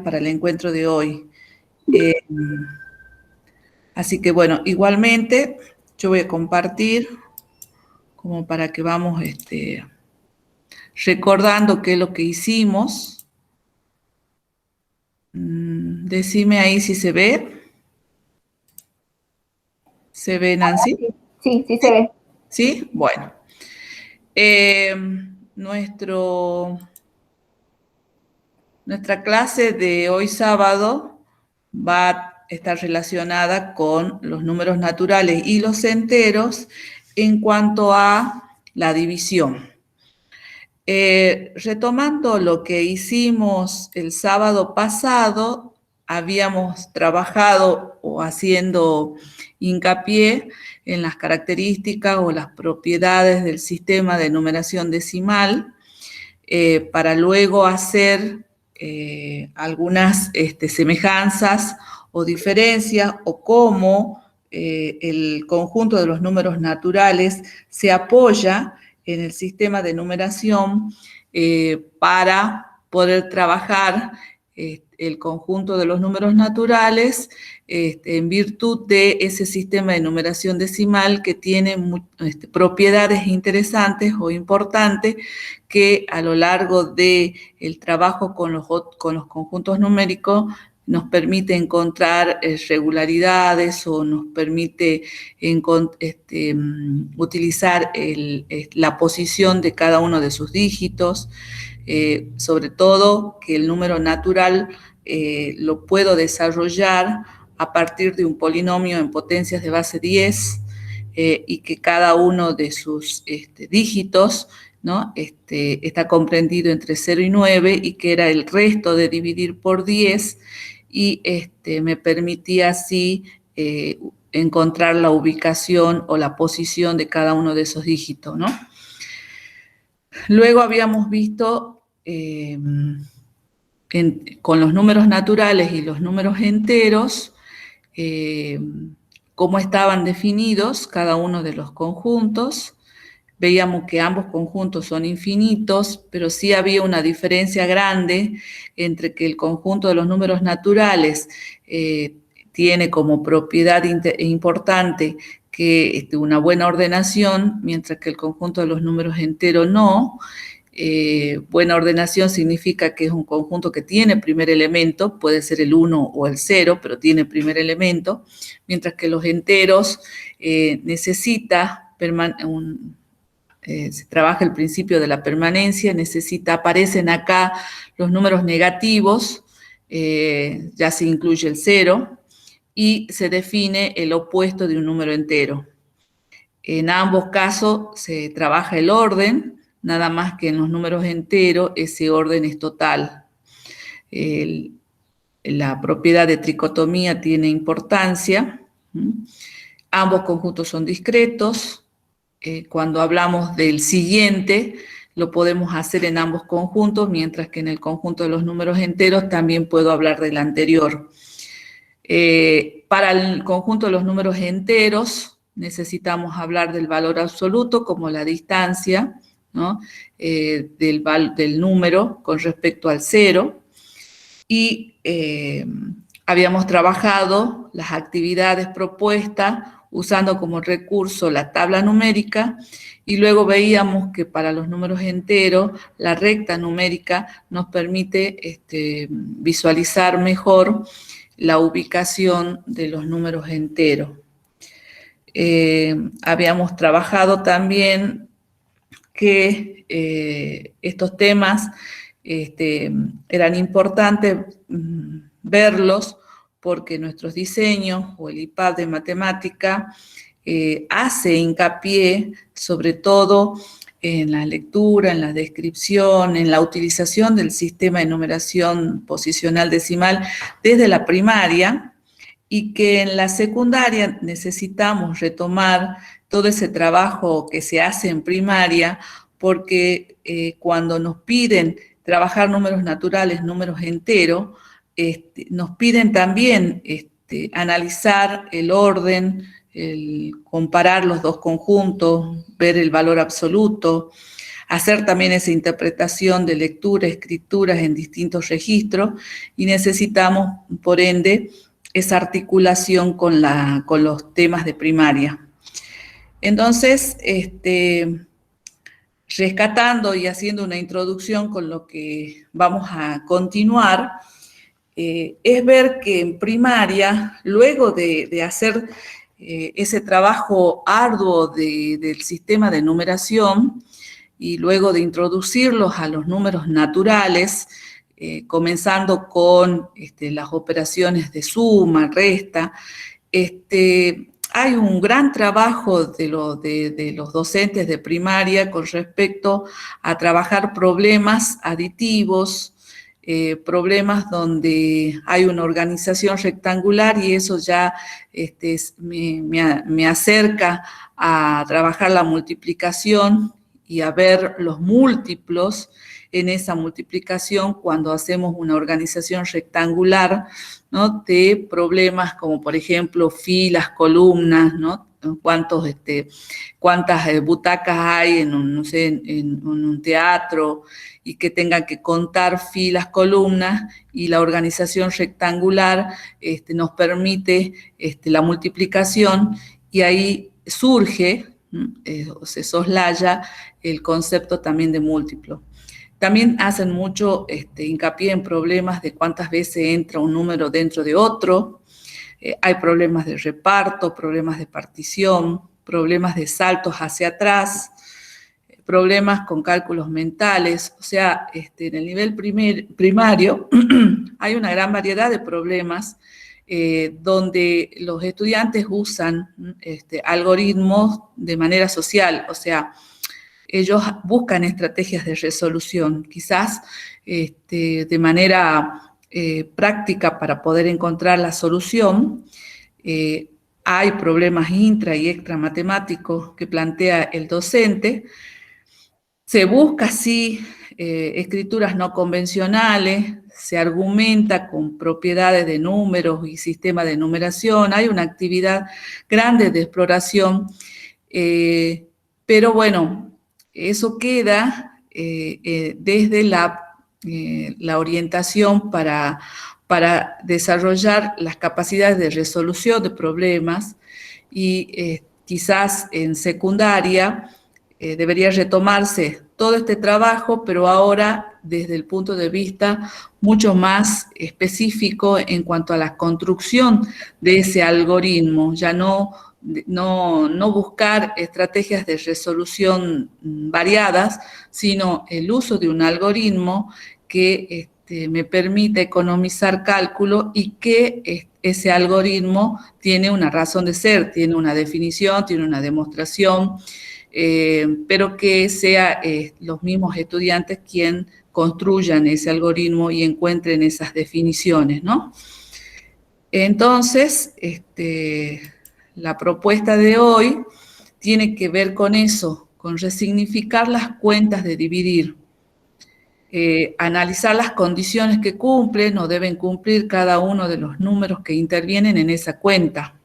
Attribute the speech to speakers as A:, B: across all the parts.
A: para el encuentro de hoy. Así que bueno, igualmente yo voy a compartir como para que vamos recordando qué es lo que hicimos. Decime ahí si se ve. ¿Se ve, Nancy?
B: Sí, sí se ve.
A: ¿Sí? Bueno. Nuestra clase de hoy sábado va a estar relacionada con los números naturales y los enteros en cuanto a la división. Retomando lo que hicimos el sábado pasado, habíamos trabajado o haciendo hincapié en las características o las propiedades del sistema de numeración decimal para luego hacer algunas semejanzas o diferencias o cómo el conjunto de los números naturales se apoya en el sistema de numeración para poder trabajar el conjunto de los números naturales en virtud de ese sistema de numeración decimal que tiene propiedades interesantes o importantes que a lo largo del trabajo con los conjuntos numéricos nos permite encontrar regularidades o nos permite utilizar la posición de cada uno de sus dígitos, sobre todo que el número natural lo puedo desarrollar a partir de un polinomio en potencias de base 10 y que cada uno de sus dígitos, ¿no? Está comprendido entre 0 y 9 y que era el resto de dividir por 10 y me permitía así encontrar la ubicación o la posición de cada uno de esos dígitos, ¿no? Luego habíamos visto con los números naturales y los números enteros cómo estaban definidos cada uno de los conjuntos. Veíamos que ambos conjuntos son infinitos, pero sí había una diferencia grande entre que el conjunto de los números naturales tiene como propiedad importante que una buena ordenación, mientras que el conjunto de los números enteros no. Buena ordenación significa que es un conjunto que tiene primer elemento, puede ser el 1 o el 0, pero tiene primer elemento, mientras que los enteros necesita se trabaja el principio de la permanencia, aparecen acá los números negativos, ya se incluye el 0, y se define el opuesto de un número entero. En ambos casos se trabaja el orden, nada más que en los números enteros ese orden es total. La propiedad de tricotomía tiene importancia. Ambos conjuntos son discretos. Cuando hablamos del siguiente, lo podemos hacer en ambos conjuntos, mientras que en el conjunto de los números enteros también puedo hablar del anterior. Para el conjunto de los números enteros, necesitamos hablar del valor absoluto, como la distancia, ¿no? del número con respecto al 0. Y habíamos trabajado las actividades propuestas usando como recurso la tabla numérica, y luego veíamos que para los números enteros la recta numérica nos permite visualizar mejor la ubicación de los números enteros. Habíamos trabajado también que estos temas eran importantes verlos porque nuestros diseños o el IPAD de matemática hace hincapié sobre todo en la lectura, en la descripción, en la utilización del sistema de numeración posicional decimal desde la primaria, y que en la secundaria necesitamos retomar todo ese trabajo que se hace en primaria, porque cuando nos piden trabajar números naturales, números enteros, nos piden también analizar el orden, comparar los dos conjuntos, ver el valor absoluto. hacer también esa interpretación de lectura, escrituras en distintos registros, y necesitamos, por ende, esa articulación con los temas de primaria. Entonces, rescatando y haciendo una introducción con lo que vamos a continuar, es ver que en primaria, luego de hacer ese trabajo arduo del sistema de numeración y luego de introducirlos a los números naturales, comenzando con las operaciones de suma, resta, hay un gran trabajo de los docentes de primaria con respecto a trabajar problemas aditivos, problemas donde hay una organización rectangular, y eso ya me acerca a trabajar la multiplicación y a ver los múltiplos en esa multiplicación cuando hacemos una organización rectangular, ¿no?, de problemas como, por ejemplo, filas, columnas, ¿no? Cuántas butacas hay en un, no sé, en un teatro, y que tengan que contar filas, columnas, y la organización rectangular nos permite la multiplicación, y ahí surge, se soslaya el concepto también de múltiplo. También hacen mucho hincapié en problemas de cuántas veces entra un número dentro de otro. Hay problemas de reparto, problemas de partición, problemas de saltos hacia atrás, problemas con cálculos mentales. O sea, en el nivel primario hay una gran variedad de problemas donde los estudiantes usan algoritmos de manera social. O sea, ellos buscan estrategias de resolución, quizás de manera práctica para poder encontrar la solución. Hay problemas intra y extra matemáticos que plantea el docente. Se busca, sí, escrituras no convencionales, se argumenta con propiedades de números y sistema de numeración. Hay una actividad grande de exploración, pero bueno, eso queda desde la orientación para desarrollar las capacidades de resolución de problemas, y quizás en secundaria debería retomarse todo este trabajo, pero ahora desde el punto de vista mucho más específico en cuanto a la construcción de ese algoritmo, ya no buscar estrategias de resolución variadas, sino el uso de un algoritmo que me permite economizar cálculo, y que ese algoritmo tiene una razón de ser, tiene una definición, tiene una demostración, pero que sea los mismos estudiantes quien construyan ese algoritmo y encuentren esas definiciones, ¿no? Entonces, la propuesta de hoy tiene que ver con eso, con resignificar las cuentas de dividir, analizar las condiciones que cumplen o deben cumplir cada uno de los números que intervienen en esa cuenta.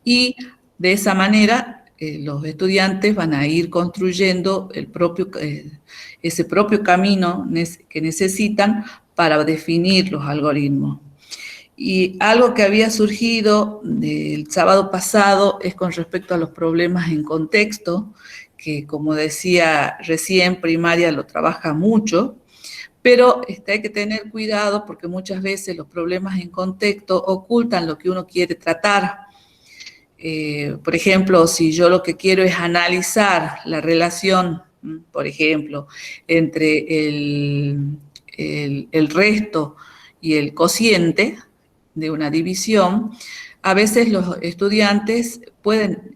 A: Y de esa manera los estudiantes van a ir construyendo ese propio camino que necesitan para definir los algoritmos. Y algo que había surgido el sábado pasado es con respecto a los problemas en contexto, que, como decía recién, primaria lo trabaja mucho, pero hay que tener cuidado porque muchas veces los problemas en contexto ocultan lo que uno quiere tratar. Por ejemplo, si yo lo que quiero es analizar la relación, por ejemplo, entre el resto y el cociente de una división, a veces los estudiantes pueden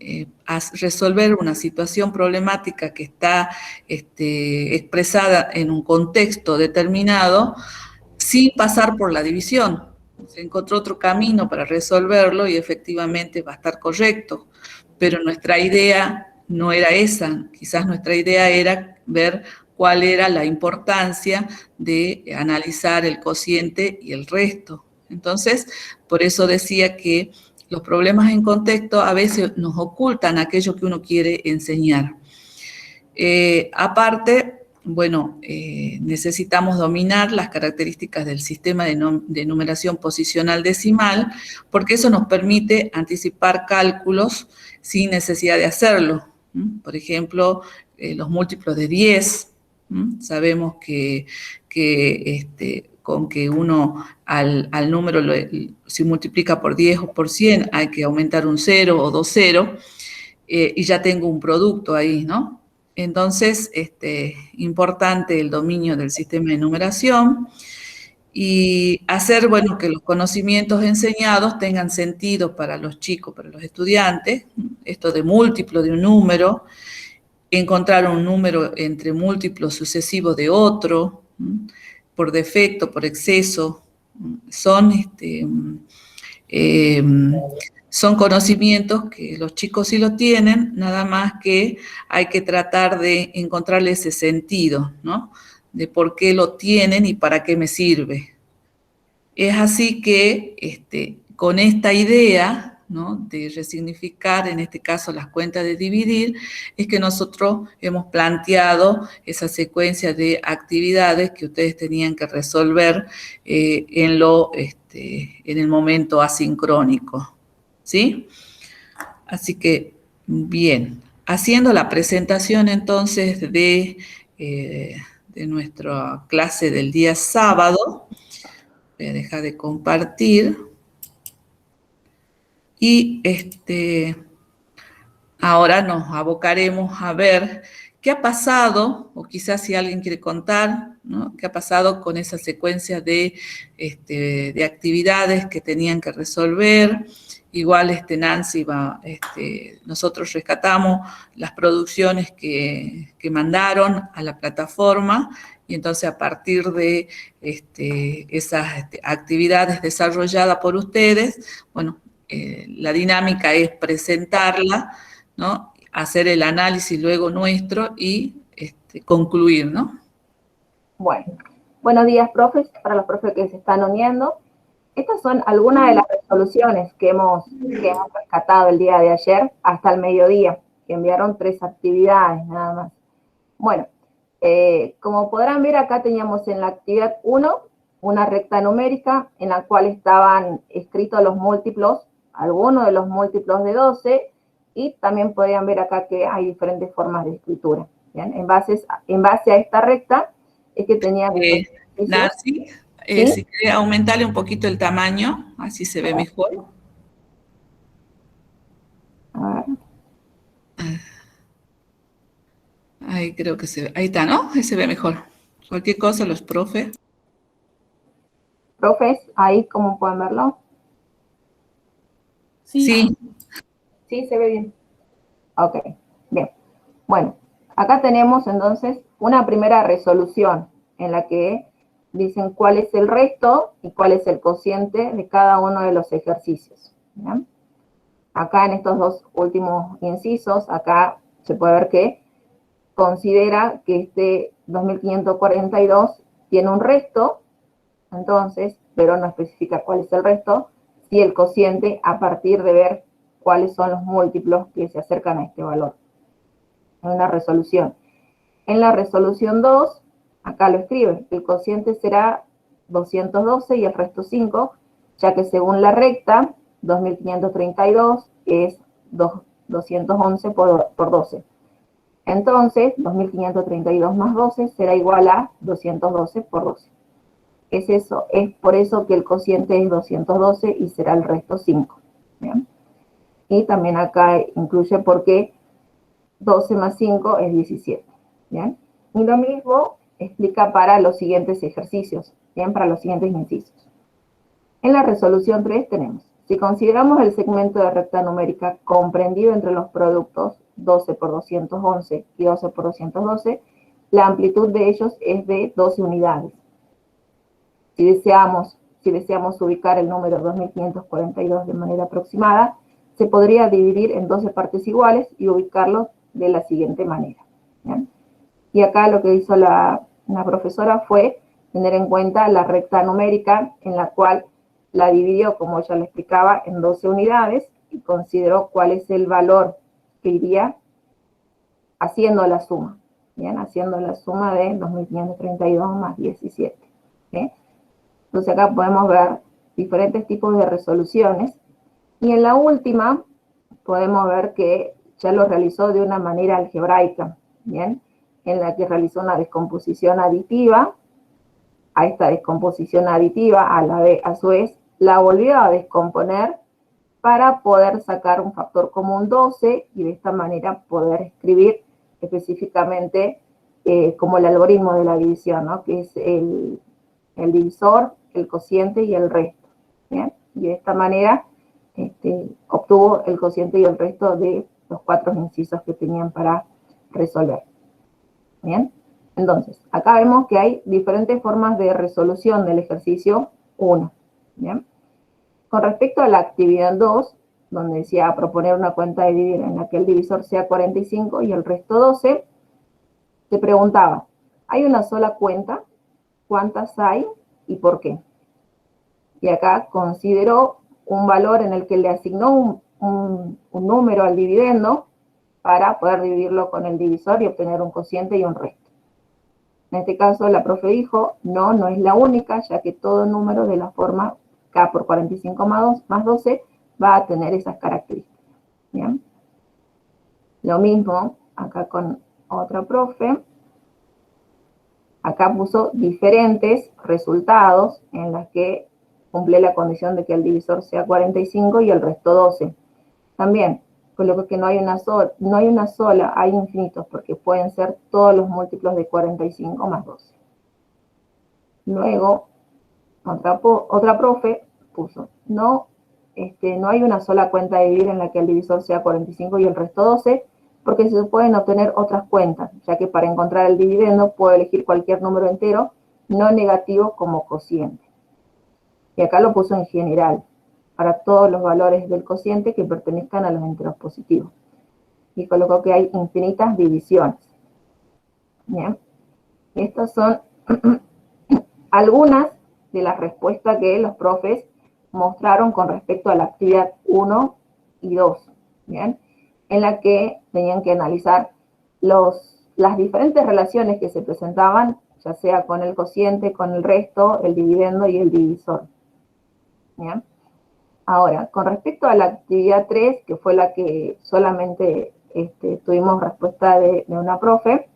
A: resolver una situación problemática que está expresada en un contexto determinado sin pasar por la división. Se encontró otro camino para resolverlo y efectivamente va a estar correcto, pero nuestra idea no era esa. Quizás nuestra idea era ver cuál era la importancia de analizar el cociente y el resto. Entonces, por eso decía que los problemas en contexto a veces nos ocultan aquello que uno quiere enseñar. Aparte, bueno, necesitamos dominar las características del sistema de numeración posicional decimal, porque eso nos permite anticipar cálculos sin necesidad de hacerlo. Por ejemplo, los múltiplos de 10. Sabemos que con que uno al número, si multiplica por 10 o por 100, hay que aumentar un 0 o 2 ceros, y ya tengo un producto ahí, ¿no? Entonces, importante el dominio del sistema de numeración y hacer, bueno, que los conocimientos enseñados tengan sentido para los chicos, para los estudiantes, esto de múltiplo de un número, encontrar un número entre múltiplos sucesivos de otro, por defecto, por exceso, son son conocimientos que los chicos sí lo tienen, nada más que hay que tratar de encontrarle ese sentido, ¿no? De por qué lo tienen y para qué me sirve. Es así que con esta idea, ¿no?, de resignificar, en este caso, las cuentas de dividir, es que nosotros hemos planteado esa secuencia de actividades que ustedes tenían que resolver en el momento asincrónico. ¿Sí? Así que, bien, haciendo la presentación entonces de nuestra clase del día sábado, voy a dejar de compartir, y ahora nos abocaremos a ver qué ha pasado, o quizás si alguien quiere contar, ¿no?, qué ha pasado con esa secuencia de actividades que tenían que resolver. Igual Nancy nosotros rescatamos las producciones que mandaron a la plataforma, y entonces a partir de esas actividades desarrolladas por ustedes, bueno, la dinámica es presentarla, ¿no?, hacer el análisis luego nuestro y concluir, ¿no?
B: Bueno, buenos días, profes, para los profes que se están uniendo. Estas son algunas de las resoluciones que hemos rescatado el día de ayer hasta el mediodía, que enviaron 3 actividades nada más. Bueno, como podrán ver, acá teníamos en la actividad 1 una recta numérica en la cual estaban escritos los múltiplos, algunos de los múltiplos de 12, y también podían ver acá que hay diferentes formas de escritura. ¿Bien? En base a esta recta es que tenía...
A: Nancy,
B: ¿sí?
A: Si quiere aumentarle un poquito el tamaño, así se ve mejor.
B: A ver.
A: Ahí creo que se ve. Ahí está, ¿no? Ahí se ve mejor. Cualquier cosa, los profes.
B: Profes, ahí, ¿cómo pueden verlo?
A: Sí.
B: Sí, se ve bien. Ok, bien. Bueno, acá tenemos entonces una primera resolución en la que dicen cuál es el resto y cuál es el cociente de cada uno de los ejercicios. ¿Bien? Acá en estos 2 últimos incisos, acá se puede ver que considera que este 2542 tiene un resto, entonces, pero no especifica cuál es el resto, si el cociente a partir de ver cuáles son los múltiplos que se acercan a este valor. En una resolución. En la resolución 2, acá lo escribe, el cociente será 212 y el resto 5, ya que según la recta, 2532 es 211 por 12. Entonces, 2532 más 12 será igual a 212 por 12. Es eso, es por eso que el cociente es 212 y será el resto 5. ¿Bien? Y también acá incluye porque 12 más 5 es 17. ¿Bien? Y lo mismo explica para los siguientes ejercicios, ¿bien? Para los siguientes incisos. En la resolución 3 tenemos, si consideramos el segmento de recta numérica comprendido entre los productos 12 por 211 y 12 por 212, la amplitud de ellos es de 12 unidades. Si deseamos ubicar el número 2542 de manera aproximada, se podría dividir en 12 partes iguales y ubicarlo de la siguiente manera. ¿Bien? Y acá lo que hizo la profesora fue tener en cuenta la recta numérica en la cual la dividió, como ella le explicaba, en 12 unidades y consideró cuál es el valor que iría haciendo la suma. bien, haciendo la suma de 2532 más 17. ¿Sí? Entonces acá podemos ver diferentes tipos de resoluciones, y en la última podemos ver que ya lo realizó de una manera algebraica, ¿bien? En la que realizó una descomposición aditiva. A esta descomposición aditiva, a su vez, la volvió a descomponer para poder sacar un factor común 12 y de esta manera poder escribir específicamente como el algoritmo de la división, ¿no? Que es el divisor, el cociente y el resto. ¿Bien? Y de esta manera obtuvo el cociente y el resto de los 4 incisos que tenían para resolver. ¿Bien? Entonces, acá vemos que hay diferentes formas de resolución del ejercicio 1. ¿Bien? Con respecto a la actividad 2, donde decía proponer una cuenta de dividir en la que el divisor sea 45 y el resto 12, te preguntaba, ¿hay una sola cuenta? ¿Cuántas hay y por qué? Y acá consideró un valor en el que le asignó un número al dividendo para poder dividirlo con el divisor y obtener un cociente y un resto. En este caso, la profe dijo, no es la única, ya que todo número de la forma k por 45 más 12 va a tener esas características. ¿Bien? Lo mismo acá con otra profe. Acá puso diferentes resultados en las que cumple la condición de que el divisor sea 45 y el resto 12. También coloco que no hay una sola, hay infinitos, porque pueden ser todos los múltiplos de 45 más 12. Luego, otra profe puso, no hay una sola cuenta de dividir en la que el divisor sea 45 y el resto 12, porque se pueden obtener otras cuentas, ya que para encontrar el dividendo puedo elegir cualquier número entero no negativo como cociente. Y acá lo puso en general, para todos los valores del cociente que pertenezcan a los enteros positivos. Y colocó que hay infinitas divisiones. Bien. Estas son algunas de las respuestas que los profes mostraron con respecto a la actividad 1 y 2. Bien. En la que tenían que analizar las diferentes relaciones que se presentaban, ya sea con el cociente, con el resto, el dividendo y el divisor. ¿Bien? Ahora, con respecto a la actividad 3, que fue la que solamente tuvimos respuesta de una profe,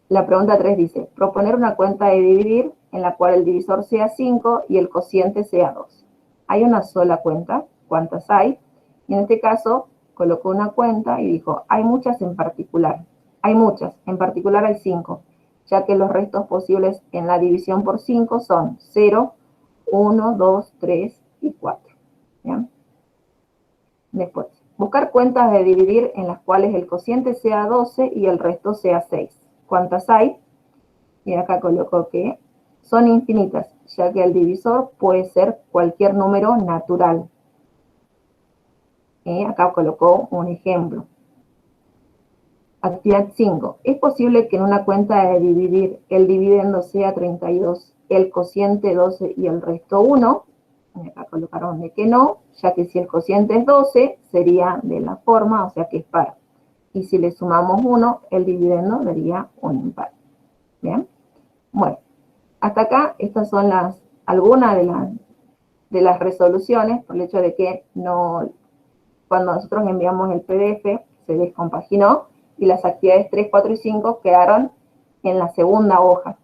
B: la pregunta 3 dice, proponer una cuenta de dividir en la cual el divisor sea 5 y el cociente sea 2. ¿Hay una sola cuenta? ¿Cuántas hay? Y en este caso, colocó una cuenta y dijo, hay muchas en particular. Hay muchas, en particular hay 5, ya que los restos posibles en la división por 5 son 0, 1, 2, 3 y 4. ¿Bien? Después, buscar cuentas de dividir en las cuales el cociente sea 12 y el resto sea 6. ¿Cuántas hay? Y acá coloco que son infinitas, ya que el divisor puede ser cualquier número natural. Acá colocó un ejemplo. Actividad 5. ¿Es posible que en una cuenta de dividir el dividendo sea 32, el cociente 12 y el resto 1? Acá colocaron de que no, ya que si el cociente es 12, sería de la forma, o sea que es par. Y si le sumamos 1, el dividendo daría un impar. ¿Bien? Bueno, hasta acá estas son algunas de las resoluciones, por el hecho de que cuando nosotros enviamos el PDF se descompaginó y las actividades 3, 4 y 5 quedaron en la segunda hoja.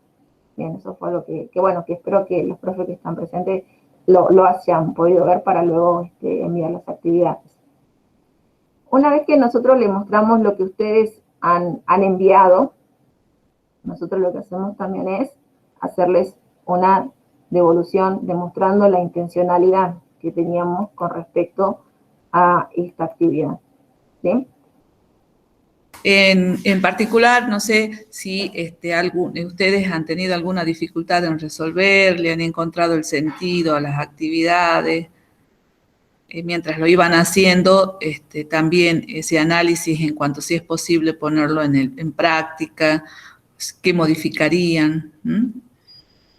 B: Bien, eso fue lo que espero que los profes que están presentes lo hayan podido ver para luego enviar las actividades. Una vez que nosotros les mostramos lo que ustedes han enviado, nosotros lo que hacemos también es hacerles una devolución demostrando la intencionalidad que teníamos con respecto a esta actividad. ¿Sí?
A: En particular, no sé si ustedes han tenido alguna dificultad en resolver, le han encontrado el sentido a las actividades. Mientras lo iban haciendo, también ese análisis en cuanto si es posible ponerlo en práctica, qué modificarían.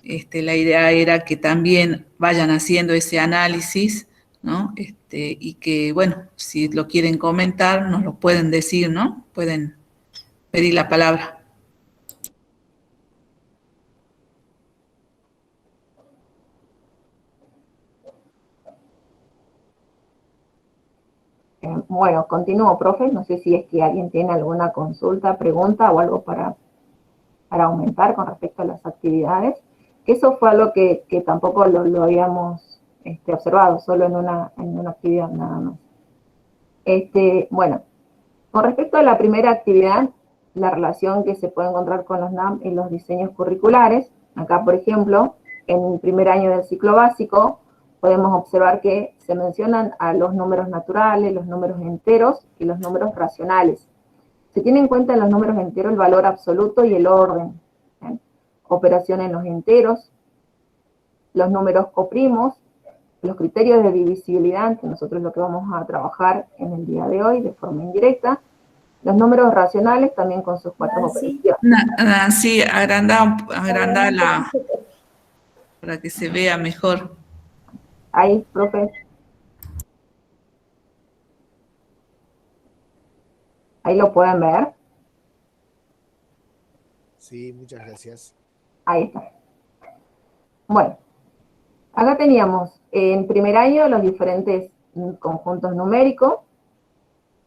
A: La idea era que también vayan haciendo ese análisis, ¿no? Y que, bueno, si lo quieren comentar, nos lo pueden decir, ¿no? Pueden pedir la palabra.
B: Bueno, continúo, profe. No sé si es que alguien tiene alguna consulta, pregunta o algo para aumentar con respecto a las actividades. Que eso fue algo que tampoco lo habíamos observado, solo en una actividad nada más. Bueno, con respecto a la primera actividad, la relación que se puede encontrar con los NAM y los diseños curriculares, acá, por ejemplo, en el primer año del ciclo básico, podemos observar que se mencionan a los números naturales, los números enteros y los números racionales. Se tiene en cuenta en los números enteros el valor absoluto y el orden. ¿Bien? Operación en los enteros, los números coprimos, los criterios de divisibilidad, que nosotros lo que vamos a trabajar en el día de hoy de forma indirecta, los números racionales también con sus cuatro operaciones.
A: Sí, agranda para que se vea mejor.
B: Ahí, profe. Ahí lo pueden ver.
C: Sí, muchas gracias.
B: Ahí está. Bueno, acá teníamos en primer año los diferentes conjuntos numéricos,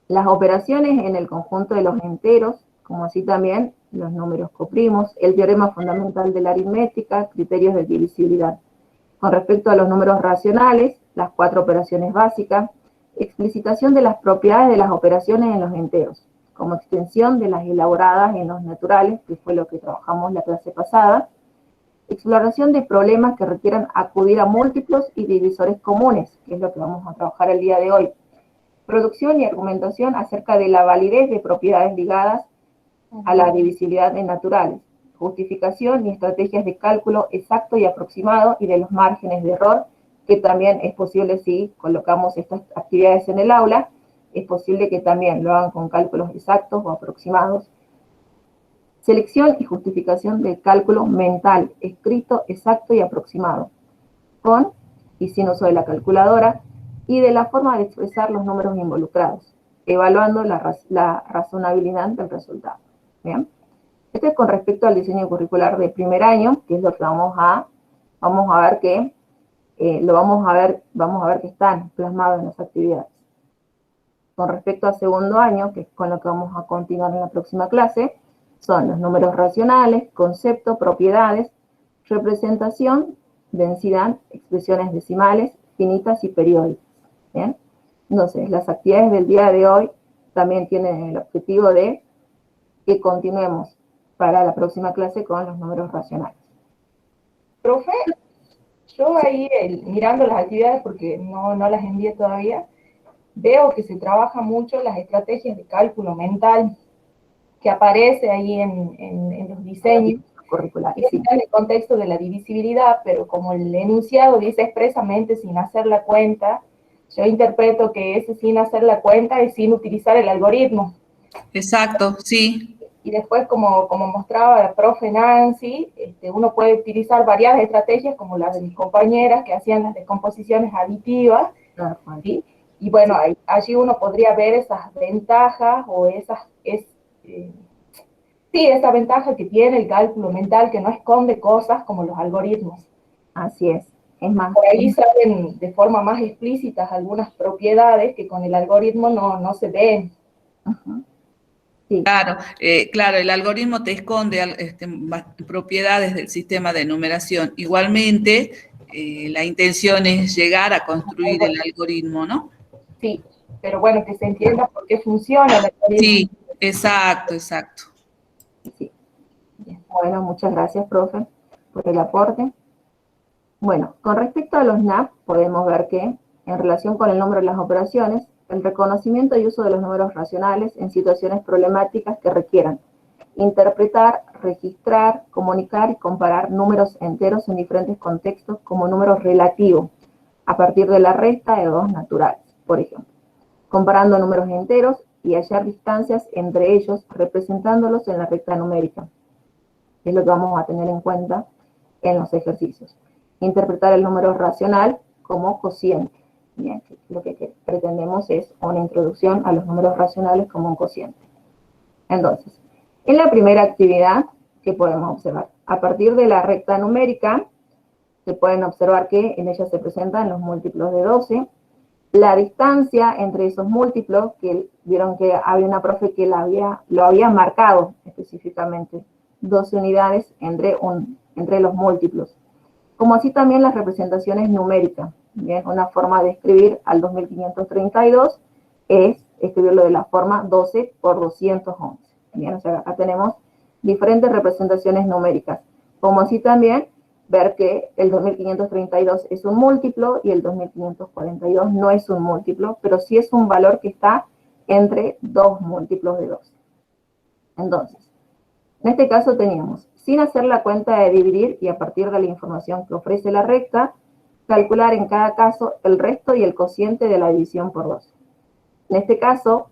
B: las operaciones en el conjunto de los enteros, como así también los números coprimos, el teorema fundamental de la aritmética, criterios de divisibilidad. Con respecto a los números racionales, las cuatro operaciones básicas, explicitación de las propiedades de las operaciones en los enteros, como extensión de las elaboradas en los naturales, que fue lo que trabajamos la clase pasada, exploración de problemas que requieran acudir a múltiplos y divisores comunes, que es lo que vamos a trabajar el día de hoy, producción y argumentación acerca de la validez de propiedades ligadas a la divisibilidad en naturales, justificación y estrategias de cálculo exacto y aproximado y de los márgenes de error, que también es posible si colocamos estas actividades en el aula, es posible que también lo hagan con cálculos exactos o aproximados. Selección y justificación del cálculo mental, escrito, exacto y aproximado, con y sin uso de la calculadora, y de la forma de expresar los números involucrados, evaluando la razonabilidad del resultado. ¿Bien? Esto es con respecto al diseño curricular de primer año, que es lo que vamos a ver que que están plasmados en las actividades. Con respecto al segundo año, que es con lo que vamos a continuar en la próxima clase, son los números racionales, concepto, propiedades, representación, densidad, expresiones decimales, finitas y periódicas. ¿Bien? Entonces, las actividades del día de hoy también tienen el objetivo de que continuemos para la próxima clase con los números racionales.
D: Profe, yo ahí mirando las actividades, porque no las envié todavía, veo que se trabaja mucho las estrategias de cálculo mental, que aparece ahí en los diseños curriculares, sí, en el contexto de la divisibilidad, pero como el enunciado dice expresamente sin hacer la cuenta, yo interpreto que ese sin hacer la cuenta es sin utilizar el algoritmo.
A: Exacto, sí.
D: Y después, como mostraba la profe Nancy, uno puede utilizar varias estrategias, como las de mis compañeras, que hacían las descomposiciones aditivas, ¿sí? Y bueno, allí uno podría ver esas ventajas, o esa ventaja que tiene el cálculo mental, que no esconde cosas como los algoritmos.
B: Así es. Es más,
D: por ahí salen de forma más explícitas algunas propiedades que con el algoritmo no se ven.
B: Sí.
A: Claro, el algoritmo te esconde propiedades del sistema de numeración. Igualmente, la intención es llegar a construir el algoritmo, ¿no?
D: Sí, pero bueno, que se entienda por qué funciona el algoritmo.
A: Sí, exacto.
B: Sí. Bueno, muchas gracias, profe, por el aporte. Bueno, con respecto a los NAP, podemos ver que, en relación con el número de las operaciones, el reconocimiento y uso de los números racionales en situaciones problemáticas que requieran interpretar, registrar, comunicar y comparar números enteros en diferentes contextos como números relativos, a partir de la resta de dos naturales, por ejemplo, comparando números enteros y hallar distancias entre ellos, representándolos en la recta numérica. Es lo que vamos a tener en cuenta en los ejercicios. Interpretar el número racional como cociente. Bien, lo que pretendemos es una introducción a los números racionales como un cociente. Entonces, en la primera actividad, ¿qué podemos observar? A partir de la recta numérica, se pueden observar que en ella se presentan los múltiplos de 12, La distancia entre esos múltiplos, que vieron que había una profe que lo había marcado específicamente, 12 unidades entre los múltiplos. Como así también las representaciones numéricas. Bien, una forma de escribir al 2532 es escribirlo de la forma 12 por 211. Bien, o sea, acá tenemos diferentes representaciones numéricas. Como así también ver que el 2532 es un múltiplo y el 2542 no es un múltiplo, pero sí es un valor que está entre dos múltiplos de 12. Entonces, en este caso teníamos, sin hacer la cuenta de dividir y a partir de la información que ofrece la recta, calcular en cada caso el resto y el cociente de la división por 12. En este caso,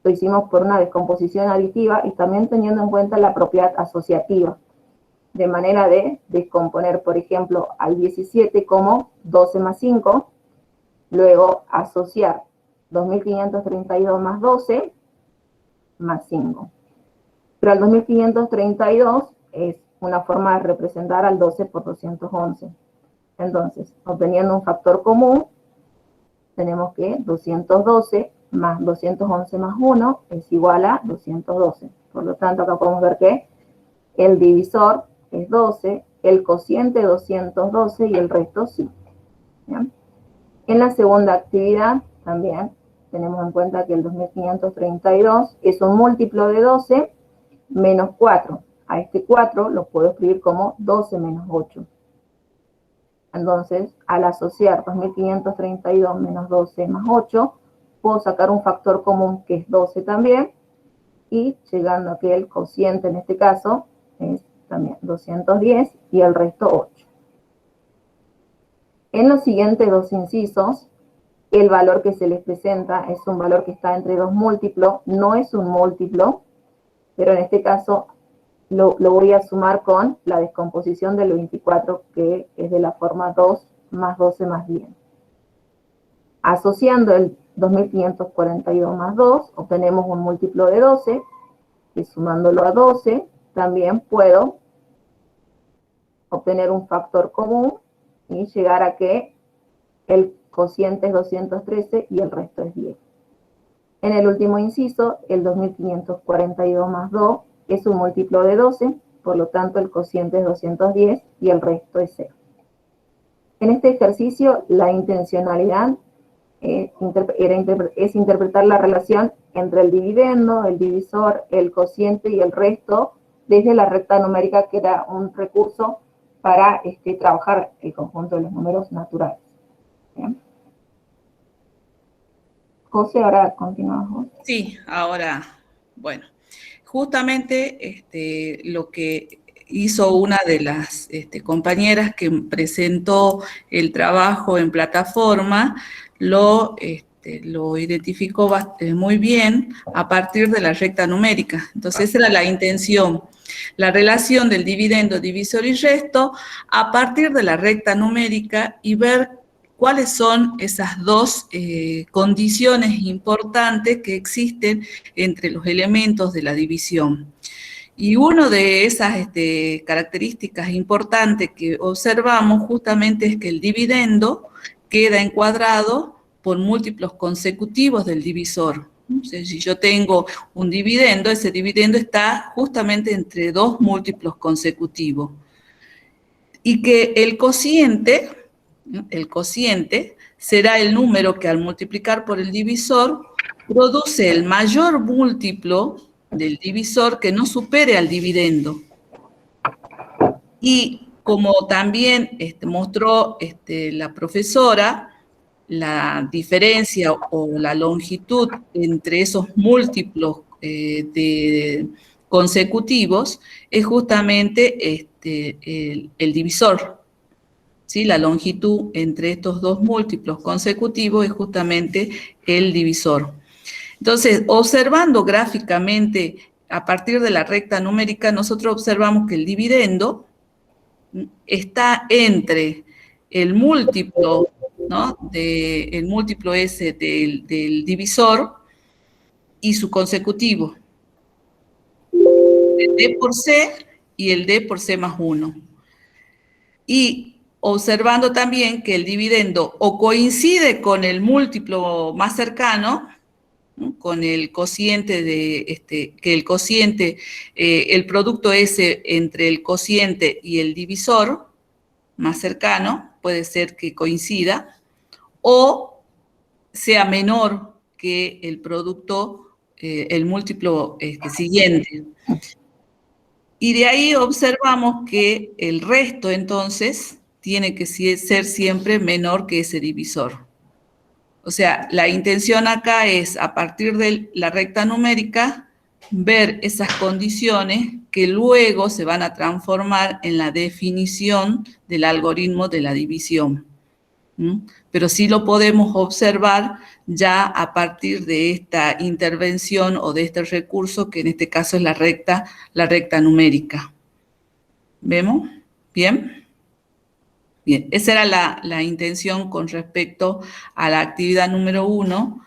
B: lo hicimos por una descomposición aditiva y también teniendo en cuenta la propiedad asociativa, de manera de descomponer, por ejemplo, al 17 como 12 más 5, luego asociar 2532 más 12 más 5. Pero al 2532 es una forma de representar al 12 por 211. Entonces, obteniendo un factor común, tenemos que 212 más 211 más 1 es igual a 212. Por lo tanto, acá podemos ver que el divisor es 12, el cociente 212 y el resto 5. ¿Bien? En la segunda actividad también tenemos en cuenta que el 2532 es un múltiplo de 12 menos 4. A este 4 lo puedo escribir como 12 menos 8. Entonces, al asociar 2532 menos 12 más 8, puedo sacar un factor común que es 12 también, y llegando a que el cociente en este caso es también 210 y el resto 8. En los siguientes dos incisos, el valor que se les presenta es un valor que está entre dos múltiplos, no es un múltiplo, pero en este caso lo voy a sumar con la descomposición del 24, que es de la forma 2 más 12 más 10. Asociando el 2542 más 2, obtenemos un múltiplo de 12, y sumándolo a 12, también puedo obtener un factor común y llegar a que el cociente es 213 y el resto es 10. En el último inciso, el 2542 más 2 es un múltiplo de 12, por lo tanto el cociente es 210 y el resto es 0. En este ejercicio, la intencionalidad es interpretar la relación entre el dividendo, el divisor, el cociente y el resto desde la recta numérica, que era un recurso para trabajar el conjunto de los números naturales. ¿Bien? José, ahora continuamos.
A: Sí, ahora, bueno, justamente lo que hizo una de las compañeras que presentó el trabajo en plataforma, lo identificó muy bien a partir de la recta numérica. Entonces, esa era la intención, la relación del dividendo, divisor y resto a partir de la recta numérica y ver cuáles son esas dos condiciones importantes que existen entre los elementos de la división. Y una de esas características importantes que observamos justamente es que el dividendo queda encuadrado por múltiplos consecutivos del divisor. O sea, si yo tengo un dividendo, ese dividendo está justamente entre dos múltiplos consecutivos. Y que el cociente será el número que al multiplicar por el divisor produce el mayor múltiplo del divisor que no supere al dividendo. Y como también mostró la profesora, la diferencia o la longitud entre esos múltiplos consecutivos es justamente el divisor. ¿Sí? La longitud entre estos dos múltiplos consecutivos es justamente el divisor. Entonces, observando gráficamente a partir de la recta numérica, nosotros observamos que el dividendo está entre el múltiplo, ¿no? El múltiplo ese del divisor y su consecutivo. El D por C y el D por C más 1. Y observando también que el dividendo o coincide con el múltiplo más cercano, ¿no? Con el cociente que el cociente, el producto ese entre el cociente y el divisor más cercano, puede ser que coincida, o sea menor que el producto, el múltiplo siguiente. Y de ahí observamos que el resto, entonces, tiene que ser siempre menor que ese divisor. O sea, la intención acá es, a partir de la recta numérica, ver esas condiciones que luego se van a transformar en la definición del algoritmo de la división. Pero sí lo podemos observar ya a partir de esta intervención o de este recurso, que en este caso es la recta numérica. ¿Vemos? ¿Bien? Bien, esa era la intención con respecto a la actividad número 1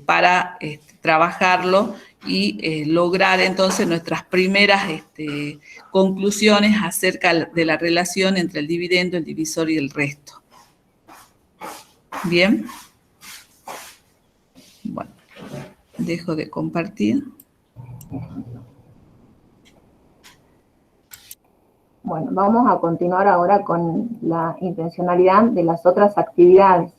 A: para trabajarlo y lograr entonces nuestras primeras conclusiones acerca de la relación entre el dividendo, el divisor y el resto. Bien. Bueno, dejo de compartir.
B: Bueno, vamos a continuar ahora con la intencionalidad de las otras actividades.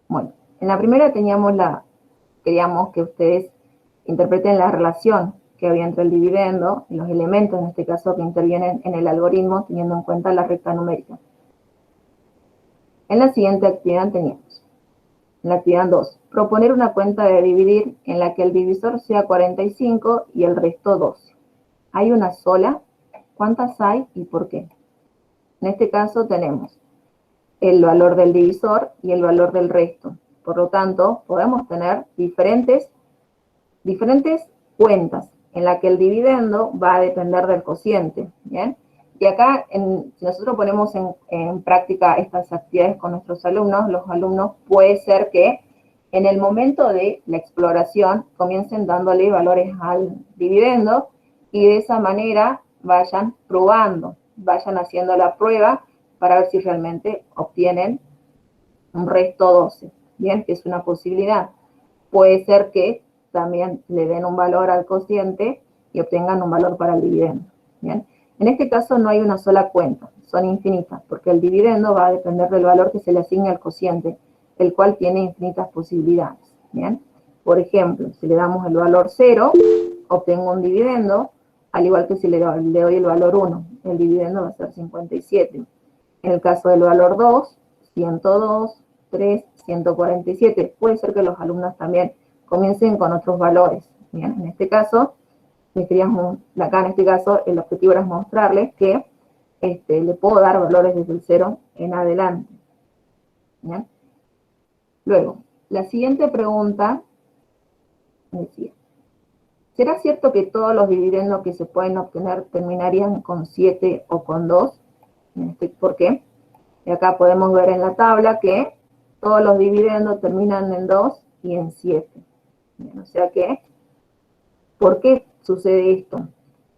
B: Bueno, en la primera queríamos que ustedes interpreten la relación que había entre el dividendo y los elementos, en este caso, que intervienen en el algoritmo, teniendo en cuenta la recta numérica. En la siguiente actividad teníamos, en la actividad 2, proponer una cuenta de dividir en la que el divisor sea 45 y el resto 12. ¿Hay una sola? ¿Cuántas hay y por qué? En este caso tenemos el valor del divisor y el valor del resto. Por lo tanto, podemos tener diferentes cuentas en las que el dividendo va a depender del cociente, ¿bien? Y acá, si nosotros ponemos en práctica estas actividades con nuestros alumnos, los alumnos puede ser que en el momento de la exploración comiencen dándole valores al dividendo y de esa manera vayan probando, vayan haciendo la prueba para ver si realmente obtienen un resto 12, ¿bien? Que es una posibilidad. Puede ser que también le den un valor al cociente y obtengan un valor para el dividendo, ¿bien? En este caso no hay una sola cuenta, son infinitas, porque el dividendo va a depender del valor que se le asigne al cociente, el cual tiene infinitas posibilidades, ¿bien? Por ejemplo, si le damos el valor 0, obtengo un dividendo, al igual que si le doy el valor 1, el dividendo va a ser 57. En el caso del valor 2, 102, 3, 147. Puede ser que los alumnos también comiencen con otros valores. Bien, en este caso, acá en este caso, el objetivo era mostrarles que le puedo dar valores desde el 0 en adelante. ¿Bien? Luego, la siguiente pregunta decía, ¿será cierto que todos los dividendos que se pueden obtener terminarían con 7 o con 2? ¿Por qué? Y acá podemos ver en la tabla que todos los dividendos terminan en 2 y en 7. Bien, o sea que, ¿por qué sucede esto?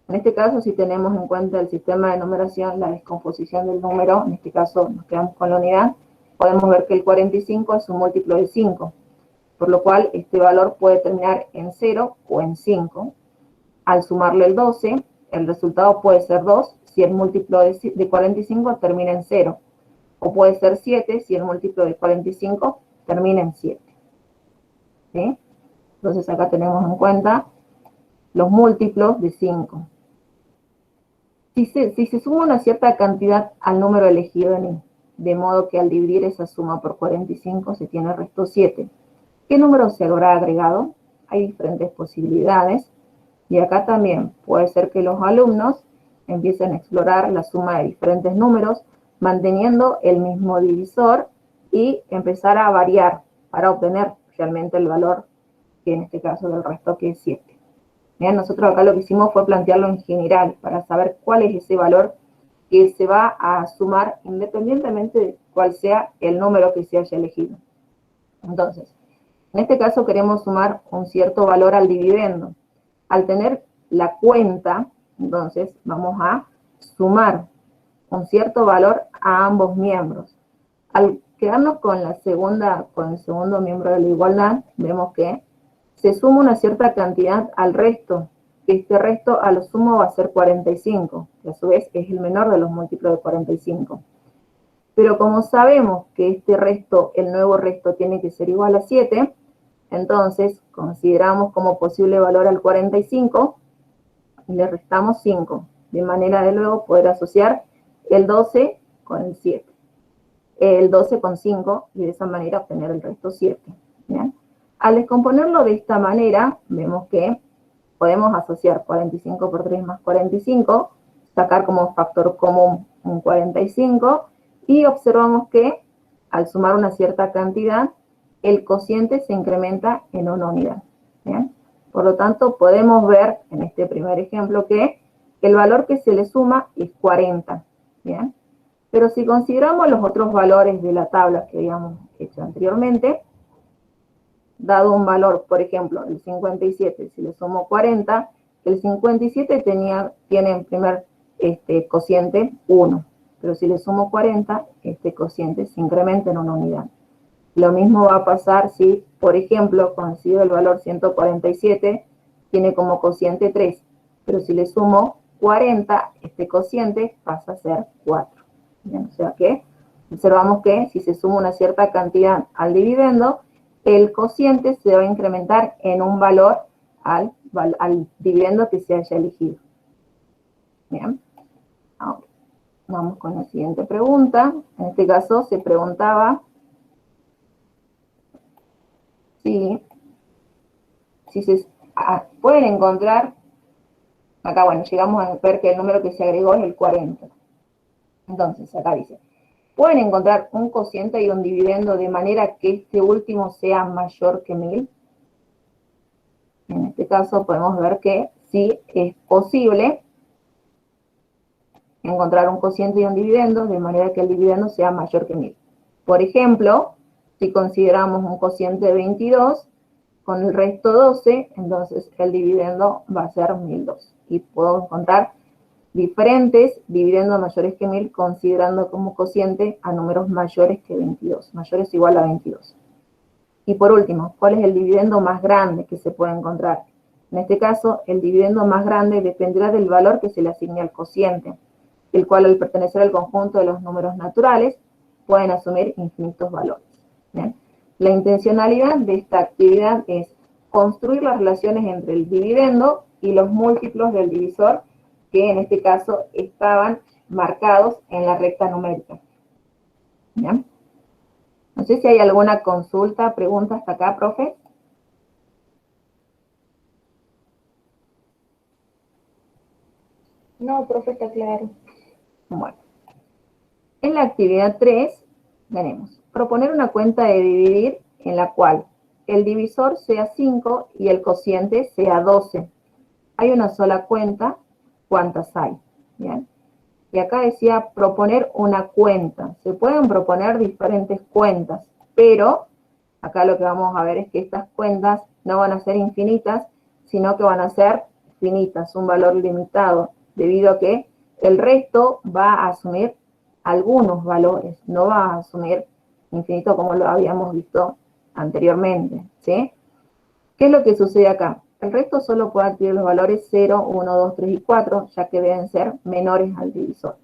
B: En este caso, si tenemos en cuenta el sistema de numeración, la descomposición del número, en este caso nos quedamos con la unidad, podemos ver que el 45 es un múltiplo de 5, por lo cual este valor puede terminar en 0 o en 5. Al sumarle el 12, el resultado puede ser 2 si el múltiplo de 45 termina en 0, o puede ser 7 si el múltiplo de 45 termina en 7. ¿Sí? Entonces acá tenemos en cuenta los múltiplos de 5. Si se suma una cierta cantidad al número elegido en I, de modo que al dividir esa suma por 45 se tiene el resto 7, ¿qué número se habrá agregado? Hay diferentes posibilidades. Y acá también puede ser que los alumnos empiecen a explorar la suma de diferentes números, manteniendo el mismo divisor y empezar a variar para obtener realmente el valor, que en este caso del resto, que es 7. Bien, nosotros acá lo que hicimos fue plantearlo en general, para saber cuál es ese valor que se va a sumar independientemente de cuál sea el número que se haya elegido. Entonces, en este caso queremos sumar un cierto valor al dividendo. Al tener la cuenta, entonces vamos a sumar un cierto valor a ambos miembros. Al quedarnos con el segundo miembro de la igualdad, vemos que se suma una cierta cantidad al resto. Este resto a lo sumo va a ser 45, que a su vez es el menor de los múltiplos de 45. Pero como sabemos que este resto, el nuevo resto, tiene que ser igual a 7, entonces consideramos como posible valor al 45 y le restamos 5, de manera de luego poder asociar el 12 con el 7. El 12 con 5 y de esa manera obtener el resto 7. ¿Bien? Al descomponerlo de esta manera, vemos que podemos asociar 45 por 3 más 45, sacar como factor común un 45, y observamos que al sumar una cierta cantidad, el cociente se incrementa en una unidad. ¿Bien? Por lo tanto, podemos ver en este primer ejemplo que el valor que se le suma es 40. ¿Bien? Pero si consideramos los otros valores de la tabla que habíamos hecho anteriormente, dado un valor, por ejemplo, el 57, si le sumo 40, el 57 tiene en primer cociente 1, pero si le sumo 40, este cociente se incrementa en una unidad. Lo mismo va a pasar si, por ejemplo, considero el valor 147, tiene como cociente 3, pero si le sumo 40, este cociente pasa a ser 4. Bien, o sea que observamos que si se suma una cierta cantidad al dividendo, el cociente se va a incrementar en un valor al dividendo que se haya elegido. Bien. Ahora, vamos con la siguiente pregunta. En este caso se preguntaba si se pueden encontrar, acá bueno, llegamos a ver que el número que se agregó es el 40. Entonces, acá dice, ¿pueden encontrar un cociente y un dividendo de manera que este último sea mayor que 1000? En este caso podemos ver que sí es posible encontrar un cociente y un dividendo de manera que el dividendo sea mayor que 1000. Por ejemplo, si consideramos un cociente de 22 con el resto 12, entonces el dividendo va a ser 1002. Y puedo encontrar diferentes dividendos mayores que 1000 considerando como cociente a números mayores que 22, mayores o igual a 22. Y por último, ¿cuál es el dividendo más grande que se puede encontrar? En este caso, el dividendo más grande dependerá del valor que se le asigne al cociente, el cual al pertenecer al conjunto de los números naturales pueden asumir infinitos valores. ¿Bien? La intencionalidad de esta actividad es construir las relaciones entre el dividendo y los múltiplos del divisor que en este caso estaban marcados en la recta numérica. ¿Bien? No sé si hay alguna consulta, pregunta hasta acá, profe.
D: No, profe, está claro.
B: Bueno. En la actividad 3 tenemos proponer una cuenta de dividir en la cual el divisor sea 5 y el cociente sea 12. Hay una sola cuenta, ¿cuántas hay? ¿Bien? Y acá decía proponer una cuenta. Se pueden proponer diferentes cuentas, pero acá lo que vamos a ver es que estas cuentas no van a ser infinitas, sino que van a ser finitas, un valor limitado, debido a que el resto va a asumir algunos valores, no va a asumir infinito como lo habíamos visto anteriormente, ¿sí? ¿Qué es lo que sucede acá? El resto solo puede adquirir los valores 0, 1, 2, 3 y 4, ya que deben ser menores al divisor.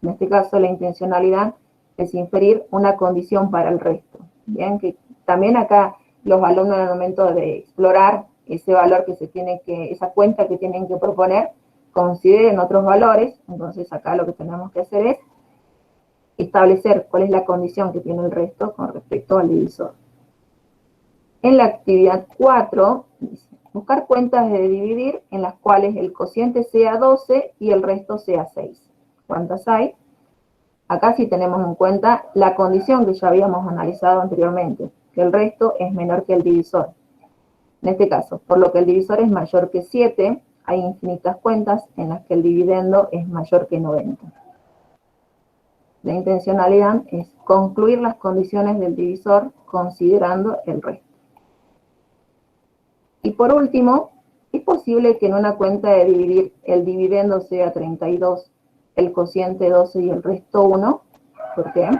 B: En este caso, la intencionalidad es inferir una condición para el resto. Bien, que también acá los alumnos al momento de explorar ese valor que se tiene que, esa cuenta que tienen que proponer, consideren otros valores. Entonces acá lo que tenemos que hacer es establecer cuál es la condición que tiene el resto con respecto al divisor. En la actividad 4, dice, buscar cuentas de dividir en las cuales el cociente sea 12 y el resto sea 6. ¿Cuántas hay? Acá sí tenemos en cuenta la condición que ya habíamos analizado anteriormente, que el resto es menor que el divisor. En este caso, por lo que el divisor es mayor que 7, hay infinitas cuentas en las que el dividendo es mayor que 90. La intencionalidad es concluir las condiciones del divisor considerando el resto. Y por último, ¿es posible que en una cuenta de dividir el dividendo sea 32 el cociente 12 y el resto 1. ¿Por qué?